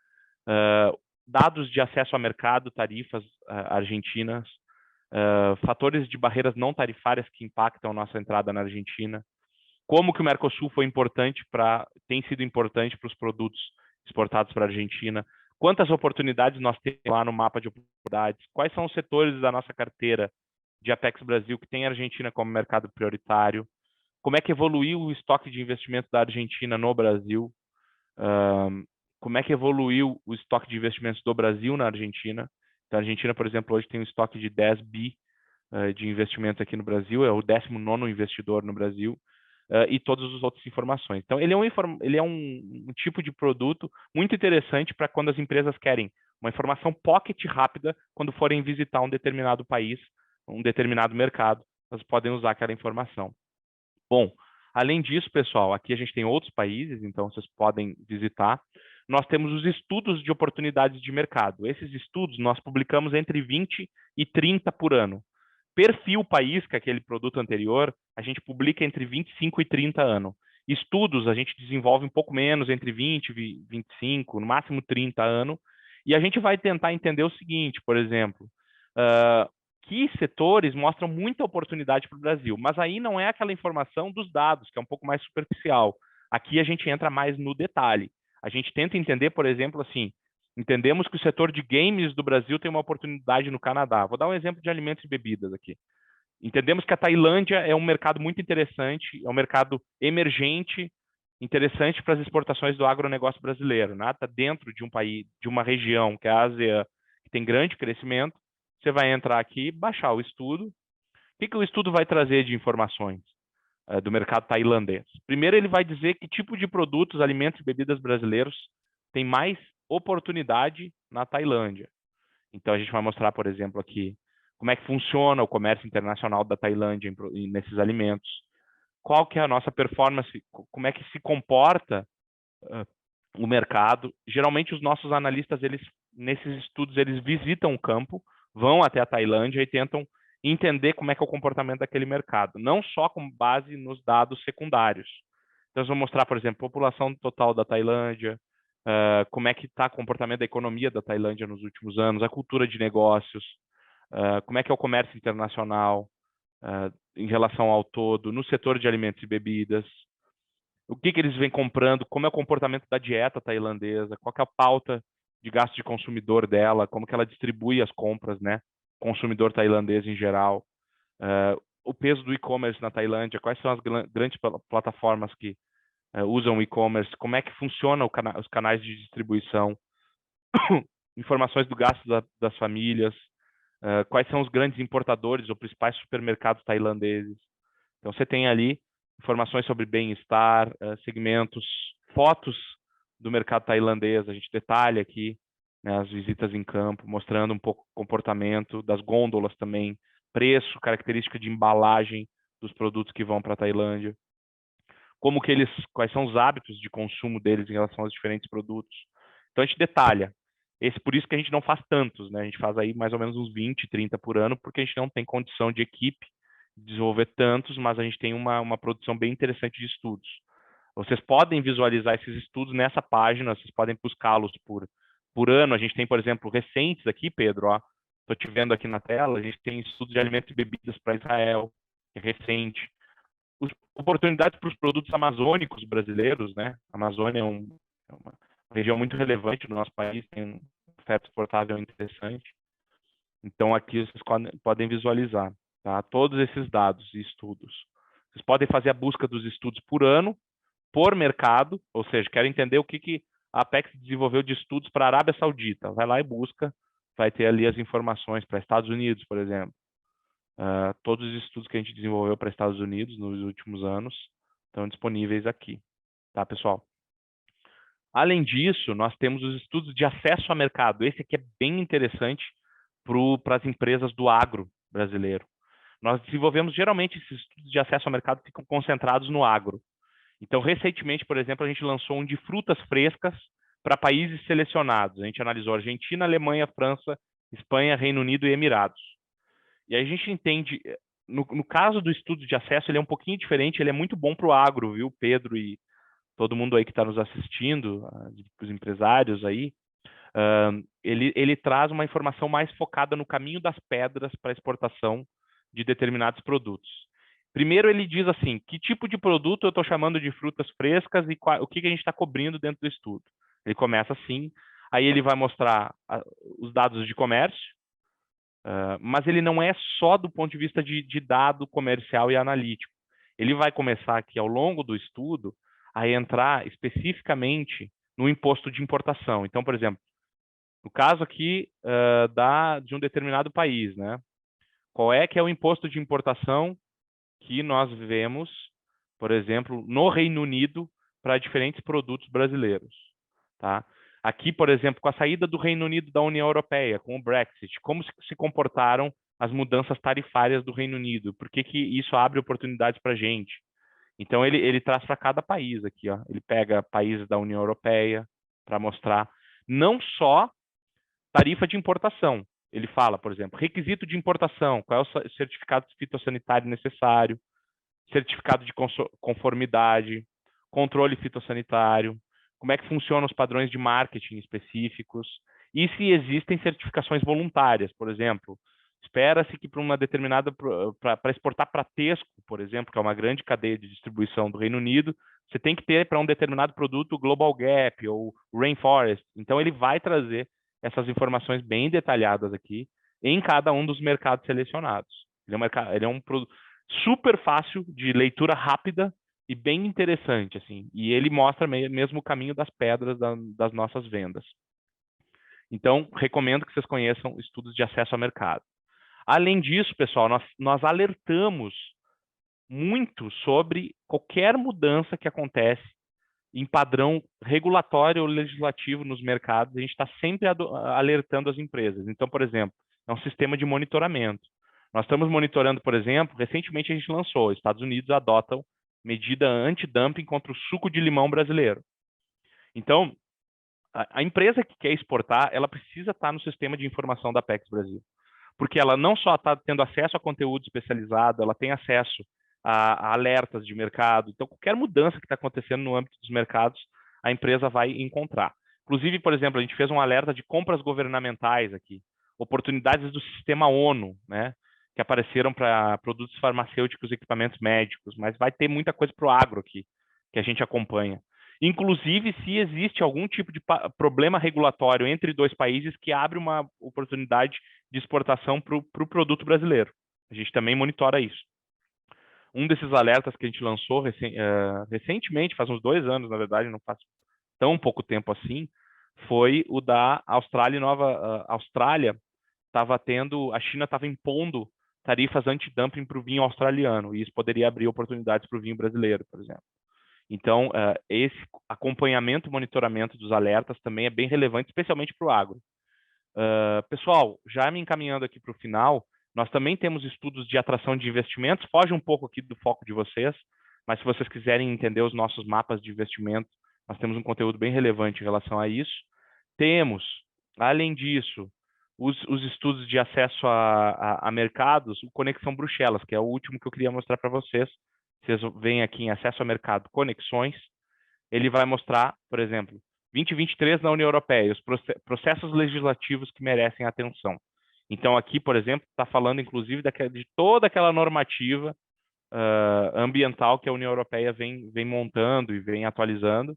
dados de acesso a mercado, tarifas argentinas, fatores de barreiras não tarifárias que impactam a nossa entrada na Argentina, como que o Mercosul tem sido importante para os produtos exportados para a Argentina, quantas oportunidades nós temos lá no mapa de oportunidades, quais são os setores da nossa carteira de Apex Brasil que tem a Argentina como mercado prioritário, como é que evoluiu o estoque de investimento da Argentina no Brasil, como é que evoluiu o estoque de investimentos do Brasil na Argentina. Então, a Argentina, por exemplo, hoje tem um estoque de 10 bi de investimentos aqui no Brasil, é o 19º investidor no Brasil, e todas as outras informações. Então, ele é um tipo de produto muito interessante para quando as empresas querem uma informação pocket rápida quando forem visitar um determinado país, um determinado mercado, elas podem usar aquela informação. Bom, além disso, pessoal, aqui a gente tem outros países, então vocês podem visitar. Nós temos os estudos de oportunidades de mercado. Esses estudos nós publicamos entre 20 e 30 por ano. Perfil país, que é aquele produto anterior, a gente publica entre 25 e 30 anos. Estudos a gente desenvolve um pouco menos, entre 20 e 25, no máximo 30 anos. E a gente vai tentar entender o seguinte, por exemplo, que setores mostram muita oportunidade para o Brasil, mas aí não é aquela informação dos dados, que é um pouco mais superficial. Aqui a gente entra mais no detalhe. A gente tenta entender, por exemplo, assim, entendemos que o setor de games do Brasil tem uma oportunidade no Canadá. Vou dar um exemplo de alimentos e bebidas aqui. Entendemos que a Tailândia é um mercado muito interessante, é um mercado emergente, interessante para as exportações do agronegócio brasileiro. Né? Está dentro de um país, de uma região que é a Ásia, que tem grande crescimento. Você vai entrar aqui, baixar o estudo. O que o estudo vai trazer de informações do mercado tailandês? Primeiro, ele vai dizer que tipo de produtos, alimentos e bebidas brasileiros tem mais oportunidade na Tailândia. Então, a gente vai mostrar, por exemplo, aqui como é que funciona o comércio internacional da Tailândia nesses alimentos, qual que é a nossa performance, como é que se comporta o mercado. Geralmente, os nossos analistas, nesses estudos, eles visitam o campo, vão até a Tailândia e tentam entender como é que é o comportamento daquele mercado, não só com base nos dados secundários. Então, eles vão mostrar, por exemplo, a população total da Tailândia, como é que está o comportamento da economia da Tailândia nos últimos anos, a cultura de negócios, como é que é o comércio internacional em relação ao todo, no setor de alimentos e bebidas, o que eles vêm comprando, como é o comportamento da dieta tailandesa, qual que é a pauta de gasto de consumidor dela, como que ela distribui as compras, né? Consumidor tailandês em geral, o peso do e-commerce na Tailândia, quais são as grandes plataformas que usam e-commerce, como é que funciona os canais de distribuição, informações do gasto das famílias, quais são os grandes importadores ou principais supermercados tailandeses. Então, você tem ali informações sobre bem-estar, segmentos, fotos do mercado tailandês, a gente detalha aqui né, as visitas em campo, mostrando um pouco o comportamento das gôndolas também, preço, característica de embalagem dos produtos que vão para a Tailândia, quais são os hábitos de consumo deles em relação aos diferentes produtos. Então a gente detalha. Por isso que a gente não faz tantos, né? A gente faz aí mais ou menos uns 20, 30 por ano, porque a gente não tem condição de equipe de desenvolver tantos, mas a gente tem uma produção bem interessante de estudos. Vocês podem visualizar esses estudos nessa página, vocês podem buscá-los por ano. A gente tem, por exemplo, recentes aqui, Pedro, ó, estou te vendo aqui na tela, a gente tem estudos de alimentos e bebidas para Israel, que é recente. Oportunidades para os produtos amazônicos brasileiros, né? A Amazônia é uma região muito relevante no nosso país, tem um oferta exportável interessante. Então, aqui vocês podem visualizar, tá? Todos esses dados e estudos. Vocês podem fazer a busca dos estudos por ano, por mercado, ou seja, quero entender o que a Apex desenvolveu de estudos para a Arábia Saudita. Vai lá e busca, vai ter ali as informações para Estados Unidos, por exemplo. Todos os estudos que a gente desenvolveu para Estados Unidos nos últimos anos estão disponíveis aqui, tá, pessoal? Além disso, nós temos os estudos de acesso ao mercado. Esse aqui é bem interessante para as empresas do agro brasileiro. Nós desenvolvemos, geralmente, esses estudos de acesso ao mercado ficam concentrados no agro. Então, recentemente, por exemplo, a gente lançou um de frutas frescas para países selecionados. A gente analisou Argentina, Alemanha, França, Espanha, Reino Unido e Emirados. E aí a gente entende, no caso do estudo de acesso, ele é um pouquinho diferente, ele é muito bom para o agro, viu, Pedro e todo mundo aí que está nos assistindo, os empresários aí. Ele traz uma informação mais focada no caminho das pedras para exportação de determinados produtos. Primeiro ele diz assim, que tipo de produto eu estou chamando de frutas frescas e o que a gente está cobrindo dentro do estudo. Ele começa assim, aí ele vai mostrar os dados de comércio, mas ele não é só do ponto de vista de dado comercial e analítico. Ele vai começar aqui ao longo do estudo a entrar especificamente no imposto de importação. Então, por exemplo, no caso aqui de um determinado país, né? Qual é que é o imposto de importação que nós vemos, por exemplo, no Reino Unido para diferentes produtos brasileiros, tá? Aqui, por exemplo, com a saída do Reino Unido da União Europeia, com o Brexit, como se comportaram as mudanças tarifárias do Reino Unido? Por que isso abre oportunidades para a gente? Então, ele traz para cada país aqui, ó. Ele pega países da União Europeia para mostrar não só tarifa de importação. Ele fala, por exemplo, requisito de importação, qual é o certificado fitossanitário necessário, certificado de conformidade, controle fitossanitário, como é que funcionam os padrões de marketing específicos e se existem certificações voluntárias, por exemplo. Espera-se que para uma determinada, para exportar para Tesco, por exemplo, que é uma grande cadeia de distribuição do Reino Unido, você tem que ter para um determinado produto Global Gap ou Rainforest. Então ele vai trazer essas informações bem detalhadas aqui em cada um dos mercados selecionados. Ele é um produto super fácil, de leitura rápida e bem interessante, assim. E ele mostra mesmo o caminho das pedras das nossas vendas. Então, recomendo que vocês conheçam estudos de acesso ao mercado. Além disso, pessoal, nós alertamos muito sobre qualquer mudança que acontece em padrão regulatório ou legislativo nos mercados. A gente está sempre alertando as empresas. Então, por exemplo, é um sistema de monitoramento. Nós estamos monitorando, por exemplo, recentemente a gente lançou, Estados Unidos adotam medida anti-dumping contra o suco de limão brasileiro. Então, a empresa que quer exportar, ela precisa estar no sistema de informação da Apex Brasil. Porque ela não só está tendo acesso a conteúdo especializado, ela tem acesso a alertas de mercado. Então, qualquer mudança que está acontecendo no âmbito dos mercados, a empresa vai encontrar. Inclusive, por exemplo, a gente fez um alerta de compras governamentais aqui, oportunidades do sistema ONU, né, que apareceram para produtos farmacêuticos e equipamentos médicos, mas vai ter muita coisa para o agro aqui, que a gente acompanha. Inclusive, se existe algum tipo de problema regulatório entre dois países que abre uma oportunidade de exportação para o produto brasileiro. A gente também monitora isso. Um desses alertas que a gente lançou recentemente, faz uns 2 anos, na verdade, não faz tão pouco tempo assim, foi o da Austrália e Nova Austrália. A China estava impondo tarifas anti-dumping para o vinho australiano, e isso poderia abrir oportunidades para o vinho brasileiro, por exemplo. Então, esse acompanhamento e monitoramento dos alertas também é bem relevante, especialmente para o agro. Pessoal, já me encaminhando aqui para o final, nós também temos estudos de atração de investimentos, foge um pouco aqui do foco de vocês, mas se vocês quiserem entender os nossos mapas de investimento, nós temos um conteúdo bem relevante em relação a isso. Temos, além disso, os estudos de acesso a mercados, o Conexão Bruxelas, que é o último que eu queria mostrar para vocês. Vocês veem aqui em acesso a mercado conexões, ele vai mostrar, por exemplo, 2023 na União Europeia, os processos legislativos que merecem atenção. Então, aqui, por exemplo, está falando, inclusive, de toda aquela normativa ambiental que a União Europeia vem montando e vem atualizando.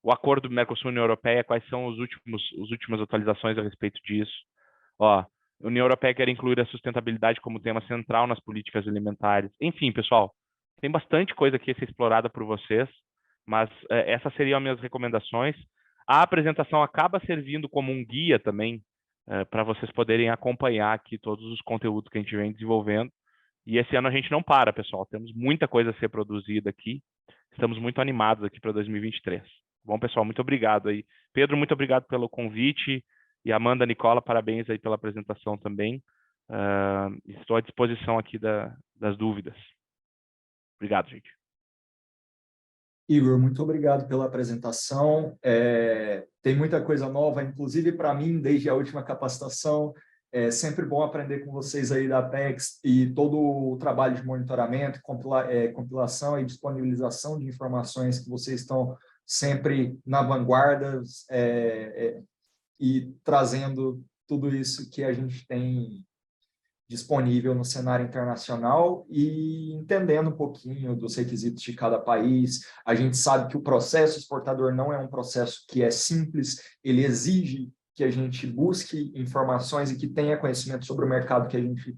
O acordo do Mercosul-União Europeia, quais são as últimas atualizações a respeito disso. Ó, a União Europeia quer incluir a sustentabilidade como tema central nas políticas alimentares. Enfim, pessoal, tem bastante coisa aqui a ser explorada por vocês, mas essas seriam as minhas recomendações. A apresentação acaba servindo como um guia também, para vocês poderem acompanhar aqui todos os conteúdos que a gente vem desenvolvendo. E esse ano a gente não para, pessoal. Temos muita coisa a ser produzida aqui. Estamos muito animados aqui para 2023. Bom, pessoal, muito obrigado aí. Pedro, muito obrigado pelo convite. E Amanda, Nicola, parabéns aí pela apresentação também. Estou à disposição aqui das dúvidas. Obrigado, gente. Igor, muito obrigado pela apresentação. Tem muita coisa nova, inclusive para mim, desde a última capacitação. É sempre bom aprender com vocês aí da Apex e todo o trabalho de monitoramento, compilação e disponibilização de informações que vocês estão sempre na vanguarda e trazendo tudo isso que a gente tem disponível no cenário internacional e entendendo um pouquinho dos requisitos de cada país. A gente sabe que o processo exportador não é um processo que é simples, ele exige que a gente busque informações e que tenha conhecimento sobre o mercado que a gente,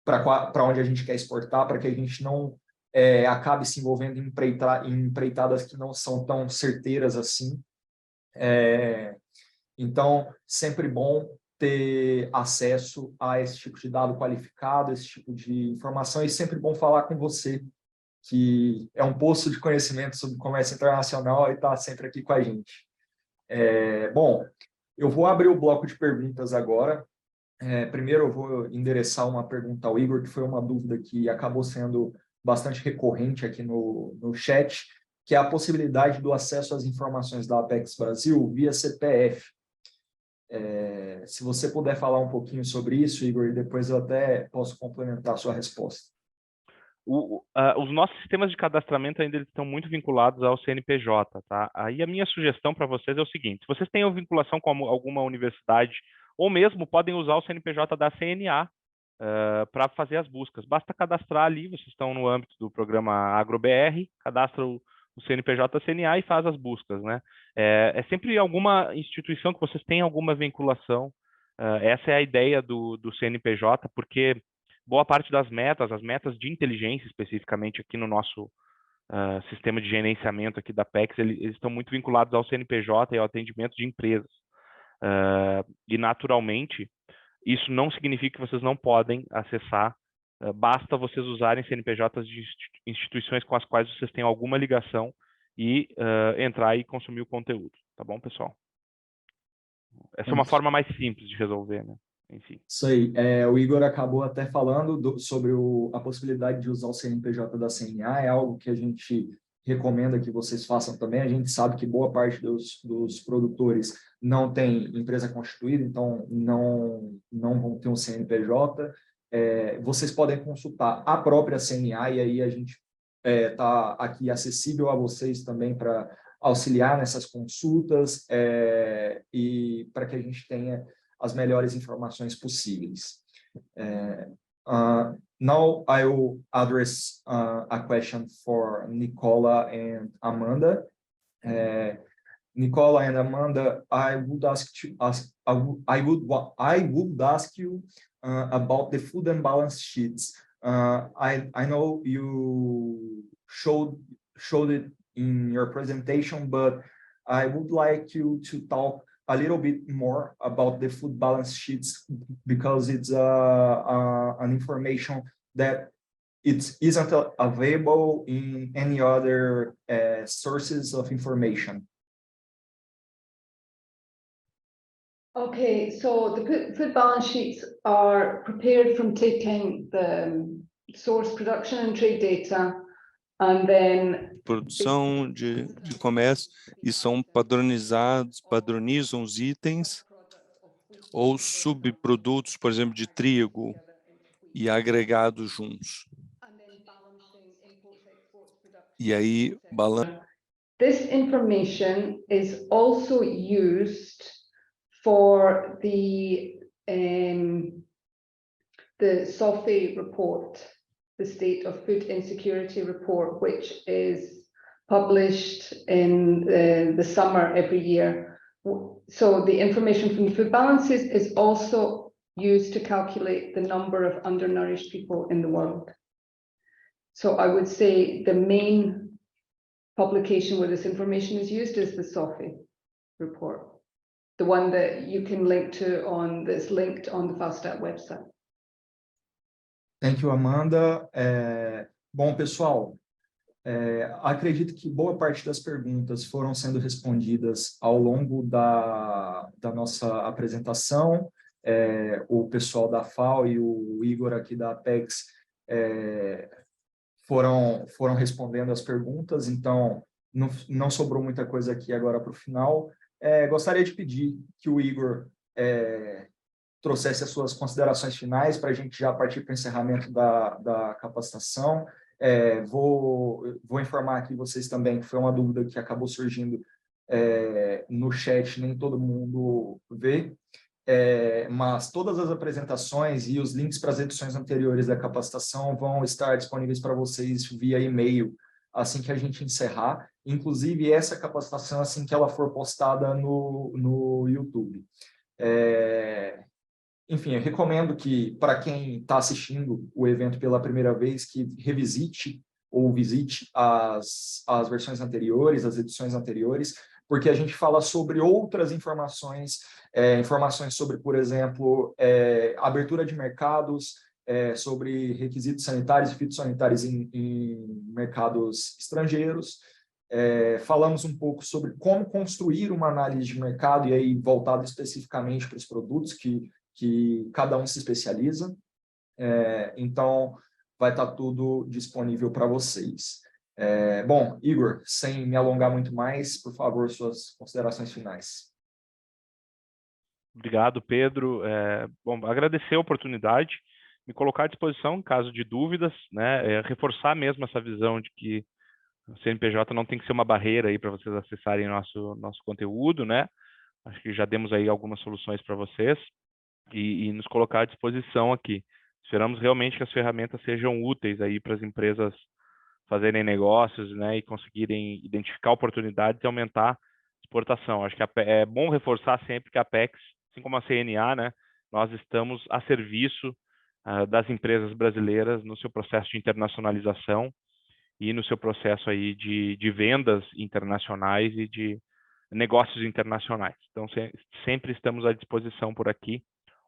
para onde a gente quer exportar, para que a gente não acabe se envolvendo em empreitadas que não são tão certeiras assim. Então, sempre bom ter acesso a esse tipo de dado qualificado, esse tipo de informação, e sempre bom falar com você, que é um poço de conhecimento sobre comércio internacional e está sempre aqui com a gente. Bom, eu vou abrir o bloco de perguntas agora. Primeiro eu vou endereçar uma pergunta ao Igor, que foi uma dúvida que acabou sendo bastante recorrente aqui no chat, que é a possibilidade do acesso às informações da Apex Brasil via CPF. Se você puder falar um pouquinho sobre isso, Igor, e depois eu até posso complementar a sua resposta. Os nossos sistemas de cadastramento ainda estão muito vinculados ao CNPJ, tá? Aí a minha sugestão para vocês é o seguinte: se vocês têm vinculação com alguma universidade, ou mesmo podem usar o CNPJ da CNA para fazer as buscas. Basta cadastrar ali, vocês estão no âmbito do programa AgroBR, cadastra o CNPJ da CNA e faz as buscas, né? É sempre alguma instituição que vocês têm alguma vinculação. Essa é a ideia do CNPJ, porque boa parte das metas, as metas de inteligência especificamente aqui no nosso sistema de gerenciamento aqui da Apex, eles estão muito vinculados ao CNPJ e ao atendimento de empresas. E naturalmente, isso não significa que vocês não podem acessar, basta vocês usarem CNPJs de instituições com as quais vocês têm alguma ligação e entrar e consumir o conteúdo, tá bom, pessoal? Essa é uma forma mais simples de resolver, né? Enfim. Isso aí. O Igor acabou até falando sobre a possibilidade de usar o CNPJ da CNA, é algo que a gente recomenda que vocês façam também. A gente sabe que boa parte dos produtores não tem empresa constituída, então não vão ter um CNPJ. Vocês podem consultar a própria CNA, e aí a gente está aqui acessível a vocês também para auxiliar nessas consultas e para que a gente tenha as melhores informações possíveis. Now I will address a question for Nicola and Amanda. Nicola and Amanda, I would ask you about the food and balance sheets. I know you showed it in your presentation, but I would like you to talk a little bit more about the food balance sheets, because it's an information that it isn't available in any other sources of information. Okay, so the food balance sheets are prepared from taking the source production and trade data, and then Produção de comércio, e são padronizados, padronizam os itens ou subprodutos, por exemplo, de trigo, e agregados juntos. E aí, this information is also used for the SOFI report, the State of Food Insecurity report, which is published in the summer every year. So the information from the food balances is also used to calculate the number of undernourished people in the world. So I would say the main publication where this information is used is the SOFI report, the one that you can link to that's linked on the FASTAT website. Thank you, Amanda. Bom, pessoal, acredito que boa parte das perguntas foram sendo respondidas ao longo da nossa apresentação. O pessoal da FAO e o Igor aqui da Apex foram respondendo as perguntas, então não sobrou muita coisa aqui agora para o final. Gostaria de pedir que o Igor trouxesse as suas considerações finais para a gente já partir para o encerramento da capacitação. Vou informar aqui vocês também que foi uma dúvida que acabou surgindo no chat, nem todo mundo vê, mas todas as apresentações e os links para as edições anteriores da capacitação vão estar disponíveis para vocês via e-mail assim que a gente encerrar, inclusive essa capacitação assim que ela for postada no YouTube. Enfim, eu recomendo que, para quem está assistindo o evento pela primeira vez, que revisite ou visite as versões anteriores, as edições anteriores, porque a gente fala sobre outras informações, informações sobre, por exemplo, abertura de mercados, sobre requisitos sanitários e fitossanitários em mercados estrangeiros. Falamos um pouco sobre como construir uma análise de mercado, e aí voltado especificamente para os produtos que cada um se especializa. Então, vai estar tudo disponível para vocês. Bom, Igor, sem me alongar muito mais, por favor, suas considerações finais. Obrigado, Pedro. Bom, agradecer a oportunidade, me colocar à disposição em caso de dúvidas, né? Reforçar mesmo essa visão de que o CNPJ não tem que ser uma barreira aí para vocês acessarem nosso conteúdo, né? Acho que já demos aí algumas soluções para vocês. E nos colocar à disposição aqui. Esperamos realmente que as ferramentas sejam úteis aí para as empresas fazerem negócios, né, e conseguirem identificar oportunidades e aumentar a exportação. Acho que é bom reforçar sempre que a Apex, assim como a CNA, né, nós estamos a serviço das empresas brasileiras no seu processo de internacionalização e no seu processo aí de vendas internacionais e de negócios internacionais. Então, sempre estamos à disposição por aqui.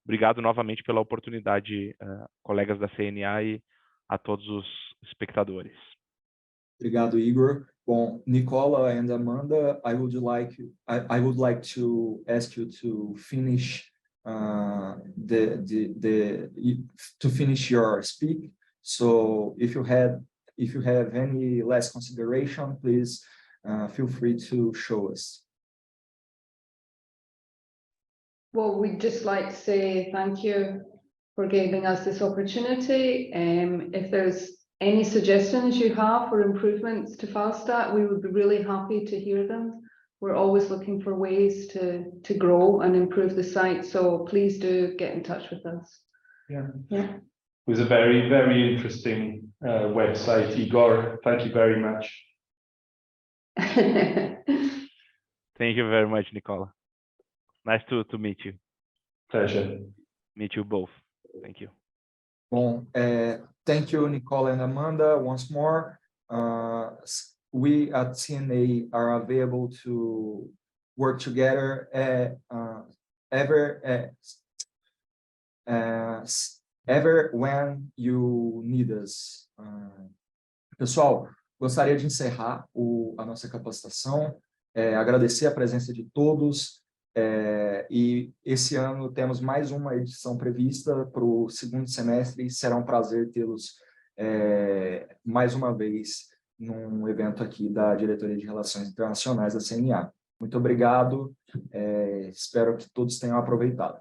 Obrigado novamente pela oportunidade, colegas da CNA e a todos os espectadores. Obrigado, Igor. Bom, Nicola and Amanda, I would like to ask you to finish to finish your speak. So, if you have any last consideration, please feel free to show us. Well, we'd just like to say thank you for giving us this opportunity. If there's any suggestions you have for improvements to FASTAT, we would be really happy to hear them. We're always looking for ways to grow and improve the site, so please do get in touch with us. Yeah. Yeah. It was a very, very interesting website, Igor. Thank you very much. Thank you very much, Nicola. Nice to meet you. Pleasure. Meet you both. Thank you. Bom, thank you, Nicola and Amanda, once more. We at CNA are available to work together ever when you need us. Pessoal, gostaria de encerrar a nossa capacitação, agradecer a presença de todos, E esse ano temos mais uma edição prevista para o segundo semestre, e será um prazer tê-los mais uma vez num evento aqui da Diretoria de Relações Internacionais da CNA. Muito obrigado, espero que todos tenham aproveitado.